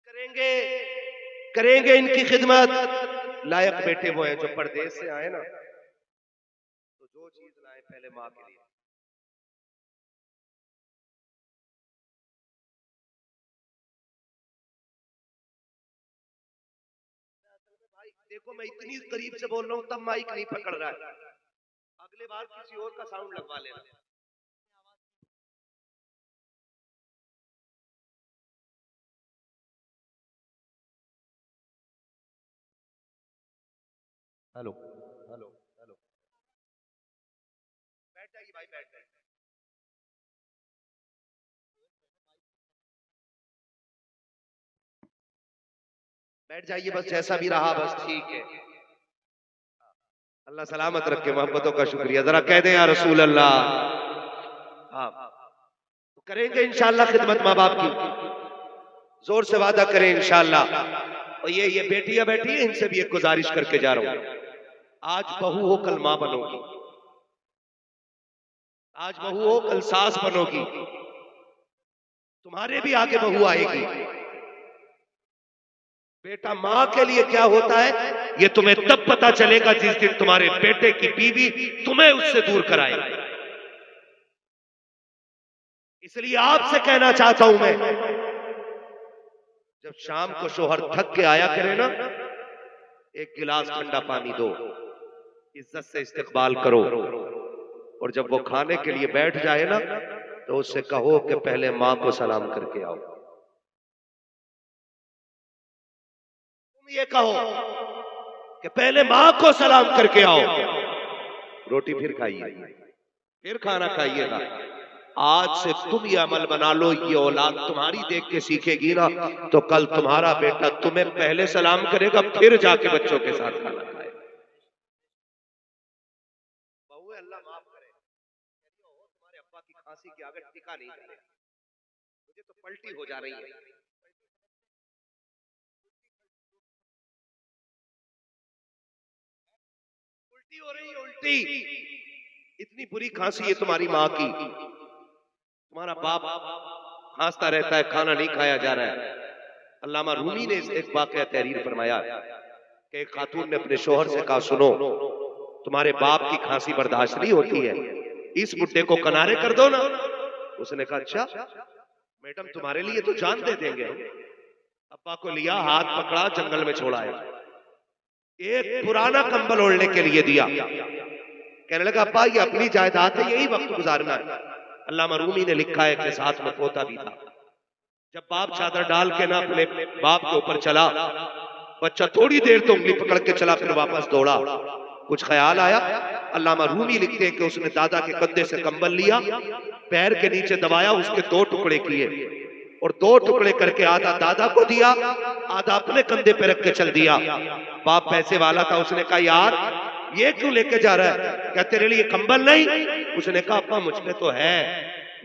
करेंगे करेंगे इनकी खिदमत। लायक बेटे वो हैं जो परदेश से आए ना, तो जो चीज लाए पहले माँ के लिए। भाई देखो, मैं इतनी करीब से बोल रहा हूँ तब माइक नहीं पकड़ रहा है, अगले बार किसी और का साउंड लगवा लेना। हेलो हेलो हेलो, बैठ जाइए भाई, बैठ जाइए। बैठ जाइए बस, जैसा भी रहा बस ठीक है। अल्लाह सलामत रखे, मोहब्बतों का शुक्रिया। जरा कह दें या रसूल अल्लाह। हाँ, तो करेंगे इंशाअल्लाह खिदमत माँ बाप की, जोर से वादा करें इंशाअल्लाह। और ये बेटियां बैठी है, इनसे भी एक गुजारिश करके जा रहा हूं, आज बहू हो कल मां बनोगी, आज बहू हो कल सास बनोगी, तुम्हारे भी आगे बहू आएगी। बेटा माँ के लिए क्या होता है ये तुम्हें तब पता चलेगा जिस दिन तुम्हारे बेटे की बीवी तुम्हें उससे दूर कराए। इसलिए आपसे कहना चाहता हूं मैं, जब शाम को शोहर थक के आया करे ना, एक गिलास ठंडा पानी दो, इज्जत से इस्तकबाल करो, और जब वो खाने के लिए बैठ जाए ना, तो उससे कहो कि पहले माँ को सलाम करके आओ। तुम ये कहो कि पहले माँ को सलाम करके आओ। रोटी फिर खाइए, फिर खाना खाइएगा। आज से तुम ये अमल बना लो, ये औलाद तुम्हारी देख के सीखेगी ना, तो कल तुम्हारा बेटा तुम्हें पहले सलाम करेगा, फिर जाके बच्चों के साथ खाना खाएगा। बहुए अल्लाह माफ करे, तुम्हारे अब्बा की खांसी की आगे टिका नहीं जा रहा, मुझे तो पलटी हो जा रही है। उल्टी हो रही है, उल्टी। इतनी बुरी खांसी है तुम्हारी माँ की, तुम्हारा बाप खांसता रहता है, खाना नहीं खाया जा रहा है। अल्लामा रूमी ने एक वाक़या तहरीर फरमाया कि एक खातून ने अपने शोहर से कहा, सुनो तुम्हारे बाप की खांसी बर्दाश्त नहीं होती है, इस बुड्ढे को किनारे कर दो ना। उसने कहा अच्छा मैडम, तुम्हारे लिए तो जान दे देंगे। अब्बा को लिया, हाथ पकड़ा, जंगल में छोड़ाया, एक पुराना कंबल ओढ़ने के लिए दिया। कहने लगा अब्बा ये अपनी जायदाद है, यही वक्त गुजारना है। अल्लामा रूमी ने लिखा है कि साथ में पोता भी था। जब बाप चादर डाल के ना अपने बाप के ऊपर चला, बच्चा थोड़ी देर तो उंगली पकड़ के चला, फिर वापस दौड़ा। कुछ ख्याल आया, अल्लामा रूमी लिखते हैं कि उसने दादा के कंधे से कंबल लिया, पैर के नीचे दबाया, उसके 2 टुकड़े किए और 2 टुकड़े करके आधा दादा को दिया, आधा अपने कंधे पे रख के चल दिया। बाप पैसे वाला था, उसने कहा यार ये क्यों लेके जा रहा है? क्या तेरे लिए कंबल नहीं? उसने कहा अब्बा मुझ पे तो है,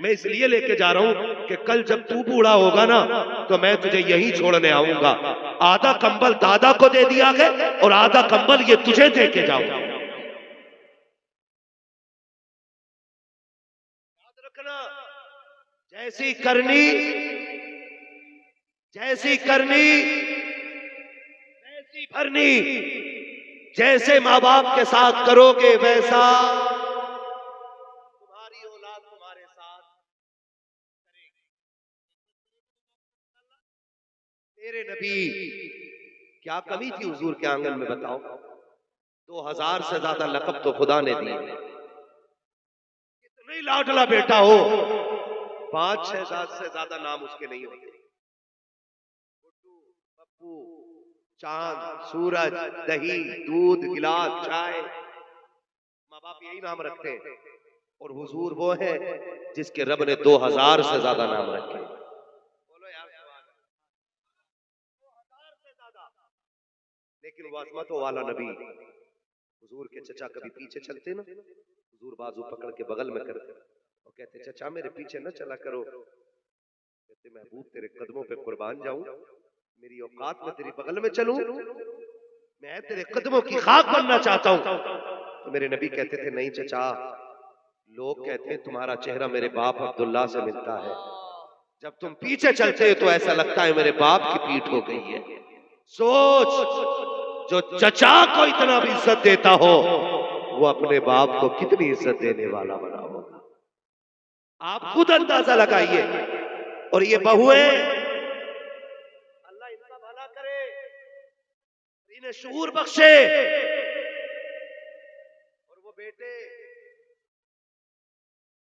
मैं इसलिए लेके जा रहा हूं कि कल जब तू बूढ़ा होगा ना तो मैं तुझे यहीं छोड़ने आऊंगा। आधा कंबल दादा को दे दिया गया और आधा कंबल ये तुझे दे के जाऊंगा। याद रखना, जैसी करनी वैसी भरनी। जैसे माँ बाप के साथ करोगे वैसा तुम्हारी औलाद तुम्हारे साथ करेगी। मेरे नबी क्या कमी थी हुजूर के आंगन में बताओ? 2000 से ज्यादा लक़ब तो खुदा ने दिए। कितने लाडला बेटा हो, 5-6 से ज्यादा नाम उसके नहीं होते। गुड्डू, पप्पू, चांद, सूरज, दही, दूध, गिलास, चाय, माँ बाप यही नाम रखते हैं। और हुजूर वो है जिसके रब ने 2000 से ज्यादा नाम रखे। बोलो यार 2000 से ज्यादा। लेकिन वो अज़मतों वाला नबी, हुजूर के चचा कभी पीछे चलते ना, हुजूर बाजू पकड़ के बगल में करते और कहते चचा मेरे पीछे न चला करो। कहते महबूब तेरे कदमों पे कुर्बान जाऊं, मेरी औकात में तेरी बगल में चलूं, मैं तेरे कदमों की खाक बनना चाहता हूं। तो मेरे नबी कहते थे नहीं चचा, लोग कहते हैं तुम्हारा चेहरा मेरे बाप अब्दुल्ला से मिलता है, जब तुम पीछे चलते हो तो ऐसा लगता है मेरे बाप की पीठ हो गई है। सोच, जो चचा को इतना भी इज्जत देता हो वो अपने बाप को कितनी इज्जत देने वाला बना होगा। आप खुद अंदाजा लगाइए। और ये बहुएं, अल्लाह इनका भला करे, इन्हें शऊर बख्शे। और वो बेटे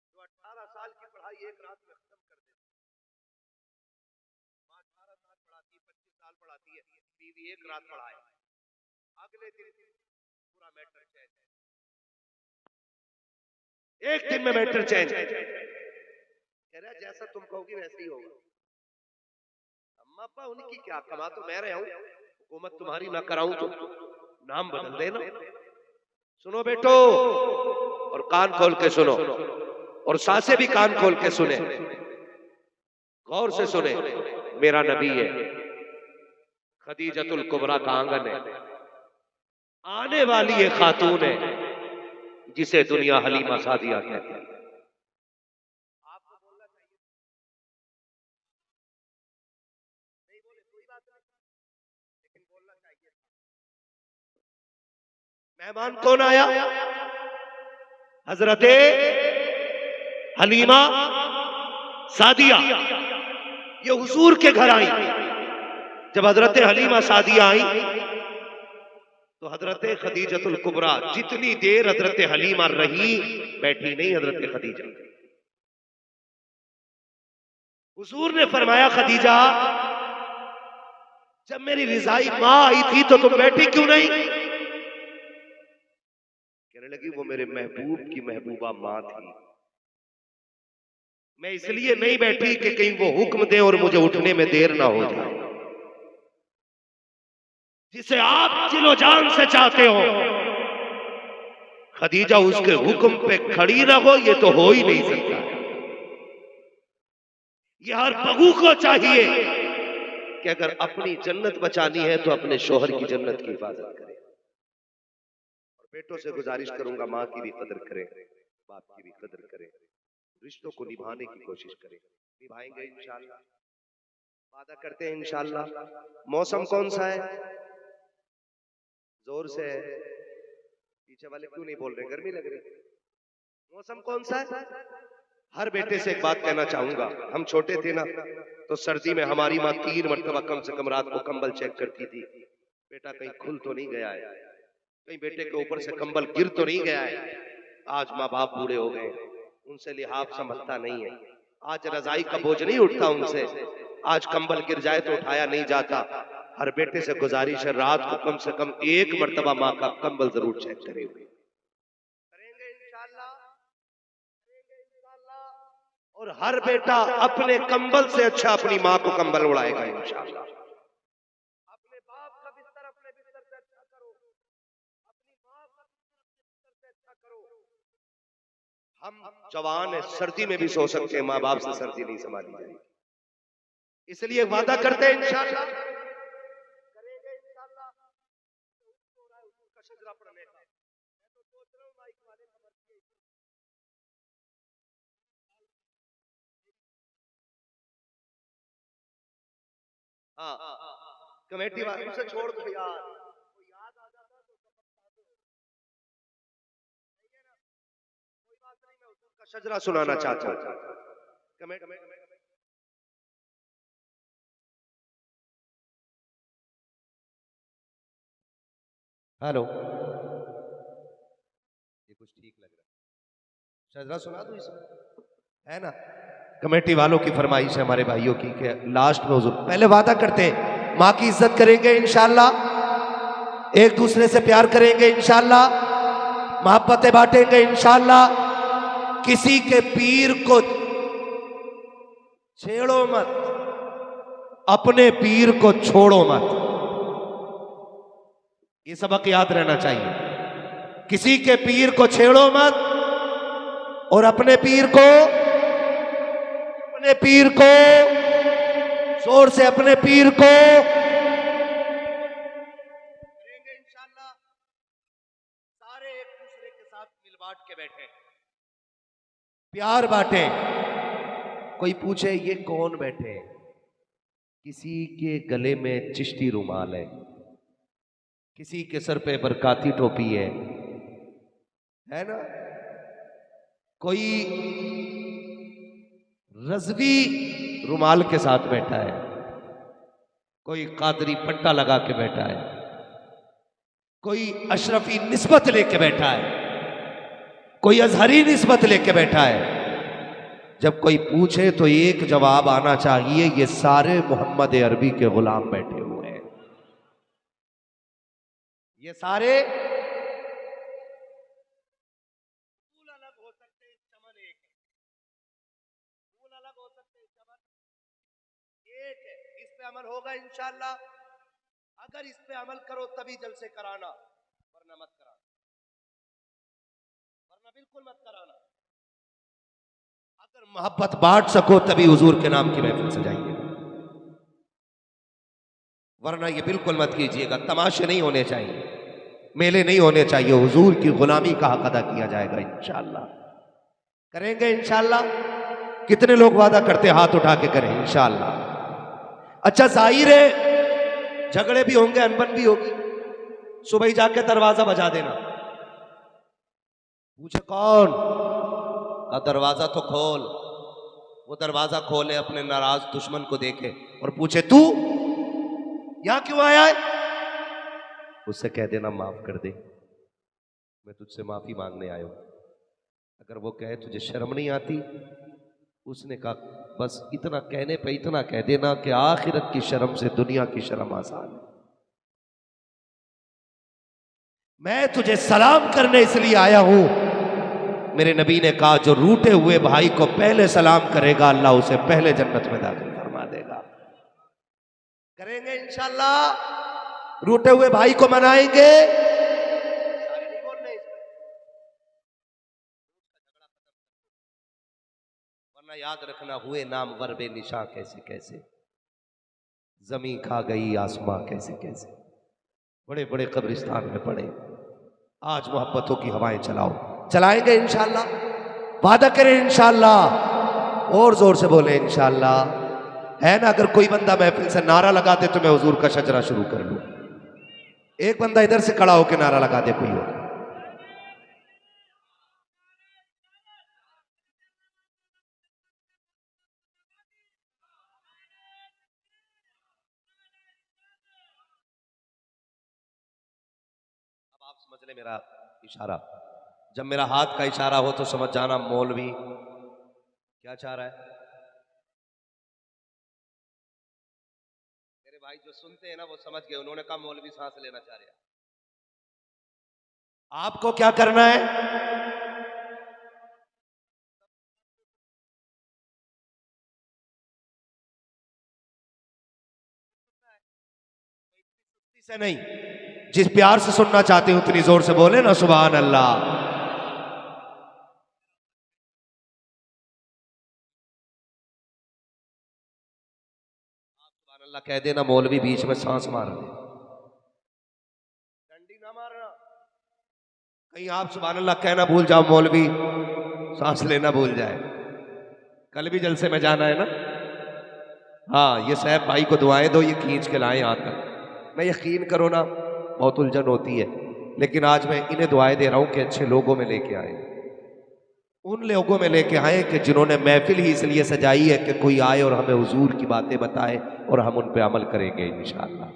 जो 18 साल की पढ़ाई एक रात में खत्म कर देते, 18 साल पढ़ाती, 25 साल पढ़ाती है, बीवी एक रात पढ़ाए, अगले दिन पूरा मैटर चेंज, एक दिन में मैटर चेंज। कह रहा जैसा तुम कहोगी वैसे ही होगा। अम्मा अब्बा उनकी क्या, कमा तो मैं रहा हूं, हुकूमत तुम्हारी ना कराऊं तो नाम बदल देना। सुनो बेटो, और कान खोल के सुनो, और सासे भी कान खोल के सुने, गौर से सुने। मेरा नबी है, खदीजतुल कुबरा का आंगन है, आने वाली ये खातून है जिसे दुनिया हलीमा सादिया कहती है। आपको बोलना चाहिए, नहीं बोले कोई बात नहीं, लेकिन बोलना चाहिए। मेहमान कौन आया? हजरते हलीमा सादिया। ये हुजूर के घर आई। जब हजरते हलीमा सादिया आई तो हजरते खदीजतुल कुबरा जितनी देर हजरते हलीमा रही, बैठी नहीं हजरते खदीजा। हुजूर ने फरमाया खदीजा जब मेरी रिजाई मां आई थी तो तुम बैठी क्यों नहीं? कहने लगी वो मेरे महबूब की महबूबा माँ थी, मैं इसलिए नहीं बैठी कि कहीं वो हुक्म दे और मुझे उठने में देर ना हो जाए। जिसे आप दिलो जान से चाहते हो खदीजा उसके हुक्म पे खड़ी ना हो, ये तो हो ही नहीं सकता। ये हर बहू को चाहिए कि अगर अपनी जन्नत बचानी है तो अपने शोहर की जन्नत की हिफाजत करे। और बेटों से गुजारिश करूंगा, माँ की भी कदर करें, बाप की भी कदर करें, रिश्तों को निभाने की कोशिश करें। निभाएंगे इंशाअल्लाह, वादा करते हैं इंशाअल्लाह। मौसम कौन सा है? जोर से है, पीछे वाले क्यों नहीं बोल रहे? गर्मी लग रही। मौसम कौन सा है? हर बेटे से एक बात कहना चाहूंगा, हम छोटे थे ना तो सर्दी में हमारी माँ 3 मरतबा कम से कम रात को कंबल चेक करती थी, बेटा कहीं खुल तो नहीं गया है, कहीं बेटे के ऊपर से कंबल गिर तो नहीं गया है। आज माँ बाप बूढ़े हो गए, उनसे लिहाज समझता नहीं है, आज रजाई का बोझ नहीं उठता उनसे, आज कंबल गिर जाए तो उठाया नहीं जाता। हर बेटे से गुजारिश है रात को कम से कम 1 मरतबा माँ का कंबल जरूर चेक करेंगे। करेंगे इंशाअल्लाह, करेंगे इंशाअल्लाह। और हर बेटा अपने कंबल से अच्छा अपनी माँ को कंबल उड़ाएगा इंशाअल्लाह। अपने बाप का बिस्तर अपने बिस्तर से अच्छा करो, अपनी माँ का बिस्तर से अच्छा करो। हम जवान है, सर्दी में भी सो सकते हैं, माँ बाप से सर्दी नहीं संभाली जाएगी। इसलिए वादा करते हैं इंशाअल्लाह, करेंगे इंशाअल्लाह। का शजरा पढ़ने का मैं तो सोच रहा हूं माइक वाले खबर किए। हाँ, कमेटी वालों से छोड़ दो यार, कोई याद आ जाता तो कोई बात नहीं, मैं हुजूर का शजरा सुनाना चाहता हूं। कमेटी हेलो, ये कुछ ठीक लग रहा है, शजरा सुना दो इसमें, है ना? कमेटी वालों की फरमाइश है हमारे भाइयों की कि लास्ट में हुजूर पहले वादा करते हैं माँ की इज्जत करेंगे इंशाअल्लाह, एक दूसरे से प्यार करेंगे इंशाअल्लाह, मोहब्बतें बांटेंगे इंशाअल्लाह, किसी के पीर को छेड़ो मत, अपने पीर को छोड़ो मत। ये सबक याद रहना चाहिए, किसी के पीर को छेड़ो मत और अपने पीर को जोर से अपने पीर को करेंगे इंशाअल्लाह। सारे एक दूसरे के साथ मिल बांट के बैठे, प्यार बांटे। कोई पूछे ये कौन बैठे, किसी के गले में चिश्ती रुमाल है, किसी के सर पे बरकाती टोपी है ना, कोई रज़वी रुमाल के साथ बैठा है, कोई कादरी पट्टा लगा के बैठा है, कोई अशरफी निस्बत लेके बैठा है, कोई अजहरी निस्बत लेके बैठा है। जब कोई पूछे तो एक जवाब आना चाहिए, ये सारे मोहम्मद अरबी के गुलाम बैठे हुए हैं, ये सारे फूल अलग हो सकते हैं, चमन एक है, फूल अलग हो सकते हैं, चमन एक है। इस पे अमल होगा इंशाअल्लाह, अगर इस पे अमल करो तभी जलसे कराना, वरना मत कराना, वरना बिल्कुल मत कराना। अगर मोहब्बत बांट सको तभी हुजूर के नाम की महफिल सजाइए, वरना ये बिल्कुल मत कीजिएगा। तमाशे नहीं होने चाहिए, मेले नहीं होने चाहिए, हुजूर की गुलामी का हक अदा किया जाएगा इंशाअल्लाह। करेंगे इंशाअल्लाह। कितने लोग वादा करते हाथ उठा के करें इंशाअल्लाह। अच्छा जाहिर है झगड़े भी होंगे, अनबन भी होगी, सुबह ही जाके दरवाजा बजा देना। पूछे कौन का दरवाजा तो खोल, वो दरवाजा खोले अपने नाराज दुश्मन को देखे और पूछे तू यहां क्यों आया है, उससे कह देना माफ कर दे, मैं तुझसे माफी मांगने आया हूं। अगर वो कहे तुझे शर्म नहीं आती, उसने कहा बस इतना कहने पे इतना कह देना कि आखिरत की शर्म से दुनिया की शर्म आसान है। मैं तुझे सलाम करने इसलिए आया हूं। मेरे नबी ने कहा जो रूठे हुए भाई को पहले सलाम करेगा अल्लाह उसे पहले जन्नत में दाखिल फरमा देगा। करेंगे इंशाअल्लाह, रूठे हुए भाई को मनाएंगे। सारे नहीं बोल रहे इसमें, वरना याद रखना हुए नाम वरबे निशा कैसे कैसे, जमी खा गई आसमां कैसे कैसे, बड़े बड़े कब्रिस्तान में पड़े। आज मोहब्बतों की हवाएं चलाओ, चलाएंगे इंशाअल्लाह, वादा करें इंशाअल्लाह, और जोर से बोले इंशाअल्लाह। है ना, अगर कोई बंदा महफिल से नारा लगा दे तो मैं हुजूर का शजरा शुरू कर लूं। एक बंदा इधर से खड़ा होकर नारा लगा दे कोई हो। अब आप समझ ले मेरा इशारा। जब मेरा हाथ का इशारा हो तो समझ जाना मौलवी क्या चाह रहा है। मेरे भाई जो सुनते हैं ना वो समझ गए, उन्होंने कहा मौलवी सांस लेना चाह रहे हैं। आपको क्या करना है, से नहीं, जिस प्यार से सुनना चाहते हो उतनी जोर से बोले ना सुभान अल्लाह। सुभान अल्लाह कह देना, मौलवी बीच में सांस मार दे, डंडी ना मारना। कहीं आप सुभान अल्लाह कहना भूल जाओ, मौलवी सांस लेना भूल जाए। कल भी जलसे में जाना है ना। हाँ, ये साहब भाई को दुआएं दो, ये खींच के लाएं यहाँ तक। मैं यकीन करो ना बहुत उलझन होती है, लेकिन आज मैं इन्हें दुआएं दे रहा हूं कि अच्छे लोगों में लेके आए, उन लोगों में लेके आए कि जिन्होंने महफिल ही इसलिए सजाई है कि कोई आए और हमें हुजूर की बातें बताए और हम उन पे अमल करेंगे इंशाअल्लाह।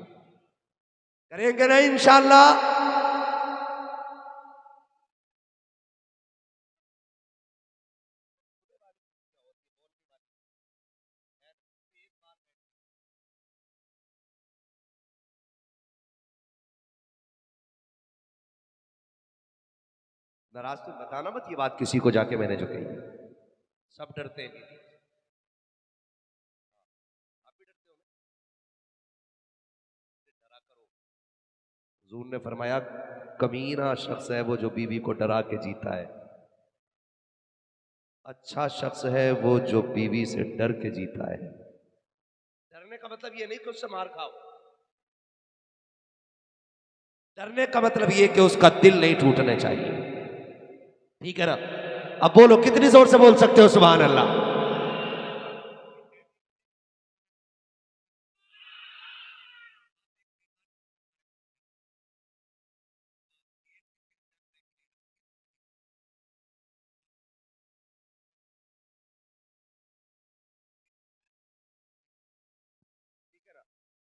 करेंगे ना इंशाअल्लाह। नाराज तो बताना मत ये बात किसी को जाके मैंने जो कही है। सब डरते हैं, आप भी डरते हो ना, डरा करो। हुजूर ने फरमाया कमीना शख्स है वो जो बीवी को डरा के जीता है, अच्छा शख्स है वो जो बीवी से डर के जीता है। डरने का मतलब ये नहीं कि उससे मार खाओ, डरने का मतलब ये कि उसका दिल नहीं टूटना चाहिए। ठीक है ना। अब बोलो कितनी जोर से बोल सकते हो सुभान अल्लाह।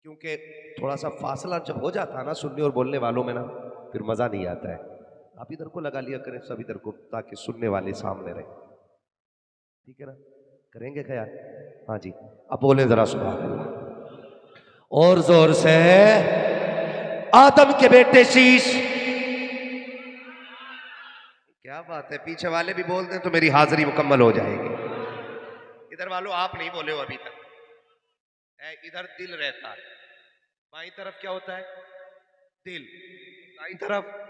क्योंकि थोड़ा सा फासला जब हो जाता है ना सुनने और बोलने वालों में ना, फिर मजा नहीं आता है। आप इधर को लगा लिया करें, सब इधर को, ताकि सुनने वाले सामने रहे। ठीक है ना, करेंगे ख्याल। हाँ जी, अब बोले जरा सुभान अल्लाह और जोर से। आदम के बेटे शीश, क्या बात है, पीछे वाले भी बोल दें तो मेरी हाजिरी मुकम्मल हो जाएगी। इधर वालों आप नहीं बोले हो अभी तक। इधर दिल रहता है, बाईं तरफ क्या होता है, दिल, दाईं तरफ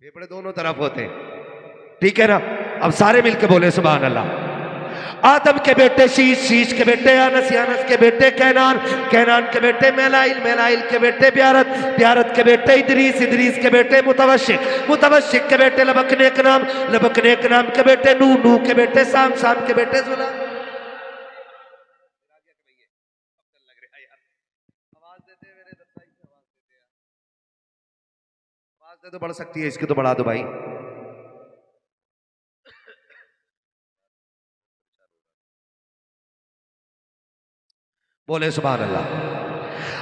फेफड़े, दोनों तरफ होते हैं। ठीक है ना। अब सारे मिलके बोले सुभान अल्लाह। आदम के बेटे शीश, शीश के बेटे अनस, अनस के बेटे कैनान, कैनान के बेटे मेलाइल, मेलाइल के बेटे ब्यारत, ब्यारत के बेटे इदरीस, इदरीस के बेटे मुतवशिक, मुतवशिक के बेटे लबकनेक नाम, लबकनेक नाम के बेटे नू, नू के बेटे साम, साम के बेटे जुला। आवाज दे तो बढ़ सकती है, इसकी तो बढ़ा दो भाई। बोले सुभान अल्लाह।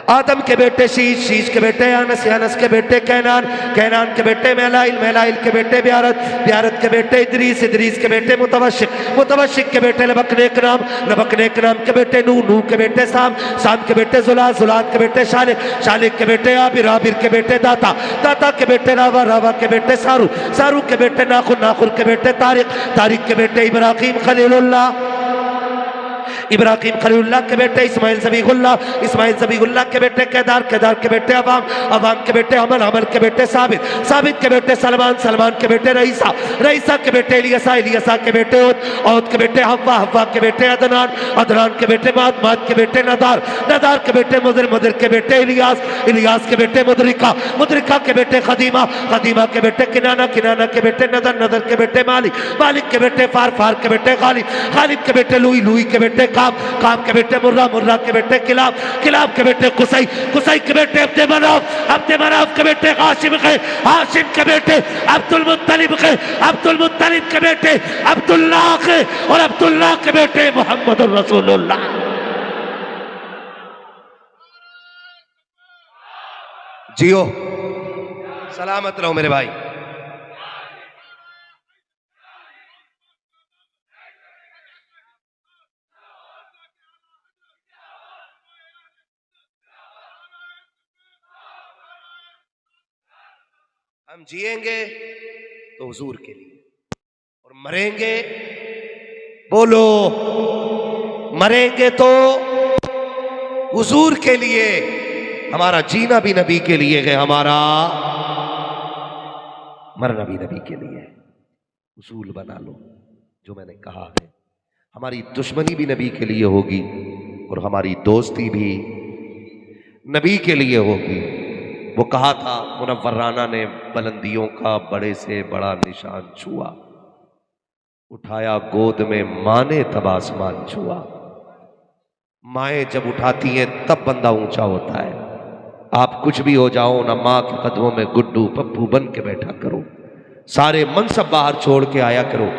आदम के बेटे शीश, शीश के बेटे अनस, अनस के बेटे कैनान, कैनान के बेटे मेलाइल, मेलाइल के बेटे ब्यारत, ब्यारत के बेटे इदरीस, इदरीस के बेटे मुतवशिक, मुतवशिक के बेटे लबकनेक नाम, लबकनेक नाम के बेटे नूह, नूह के बेटे साम, साम के बेटे जुलाद, जुलाद के बेटे शालिक, शालिक के बेटे आबिर, आबिर के बेटे दाता, दाता के बेटे रावा, रावा के बेटे सारू, सारू के बेटे नाखुर, नाखुर के बेटे तारिक, तारिक के बेटे इब्राहीम खलीलुल्लाह, इब्राहिम खलीलुल्लाह के बेटे इस्माइल ज़बीहुल्लाह, इस्माइल ज़बीहुल्लाह के बेटे केदार, केदार के बेटे अवाम, अवाम के बेटे अमल, अमल के बेटे साबित, साबित के बेटे सलमान, सलमान के बेटे रईसा, रईसा के बेटे इलियसा, इलियसा के बेटे औद, औद के बेटे हव्वा, हव्वा के बेटे अदनान, अदनान के बेटे माद, माद के बेटे नदार, नदार के बेटे मुदर, मुदर के बेटे इलियास, इलियास के बेटे मुदरिका, मुदरिका के बेटे खदीमा, खदीमा के बेटे किनाना, किनाना के बेटे नदर, नदर के बेटे मालिक, मालिक के बेटे फार, फार के बेटे गालिब, गालिब के बेटे लुई, लुई के बेटे काम, काम के बेटे मुर्रा, मुर्रा के बेटे किलाब, किलाब के बेटे कुसई, कुसई के बेटे अब्दे मनाफ, अब्दे मनाफ के बेटे हाशिम के, हाशिम के बेटे अब्दुल मुत्तलिब के, अब्दुल मुत्तलिब के बेटे अब्दुल्लाह के, और अब्दुल्लाह के बेटे मोहम्मद रसूलुल्लाह। जियो, सलामत रहो मेरे भाई। हम जिएंगे तो हुजूर के लिए और मरेंगे, बोलो, मरेंगे तो हुजूर के लिए। हमारा जीना भी नबी के लिए है, हमारा मरना भी नबी के लिए। उसूल बना लो जो मैंने कहा है। हमारी दुश्मनी भी नबी के लिए होगी और हमारी दोस्ती भी नबी के लिए होगी। वो कहा था मुनव्वर राना ने, बुलंदियों का बड़े से बड़ा निशान छुआ, उठाया गोद में माँ ने तब आसमान छुआ। माएँ जब उठाती हैं तब बंदा ऊंचा होता है। आप कुछ भी हो जाओ ना, माँ के कदमों में गुड्डू पप्पू बन के बैठा करो, सारे मनसब बाहर छोड़ के आया करो,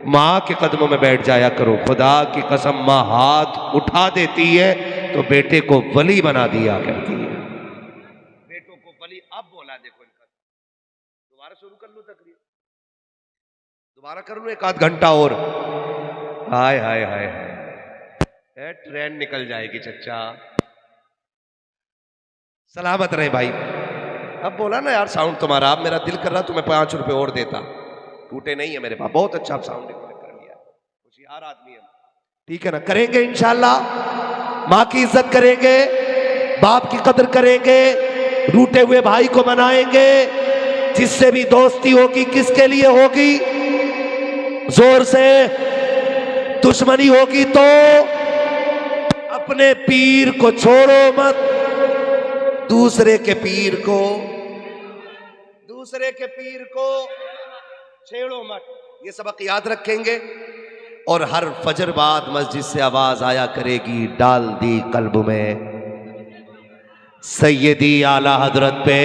माँ के कदमों में बैठ जाया करो। खुदा की कसम, माँ हाथ उठा देती है तो बेटे को वली बना दिया करती है। बेटों को वली अब बोला, देखो इनका। दोबारा शुरू कर लो तकरीर, दोबारा कर लो एक आध घंटा और। हाय हाय हाय हाय, ट्रेन निकल जाएगी चच्चा। सलामत रहे भाई। अब बोला ना यार साउंड तुम्हारा, अब मेरा दिल कर रहा तुम्हें 5 रुपए और देता, टूटे नहीं है मेरे पास। बहुत अच्छा साउंड रिकॉर्ड कर लिया, होशियार आदमी है। ठीक है ना, करेंगे इंशाल्लाह। माँ की इज्जत करेंगे, बाप की कदर करेंगे, रूठे हुए भाई को मनाएंगे। जिससे भी दोस्ती होगी किसके लिए होगी? जोर से। दुश्मनी होगी तो अपने पीर को छोड़ो मत, दूसरे के पीर को, दूसरे के पीर को छेड़ो मत। ये सबक याद रखेंगे। और हर फजर बाद मस्जिद से आवाज आया करेगी, डाल दी कल्ब में सैयदी आला हजरत पे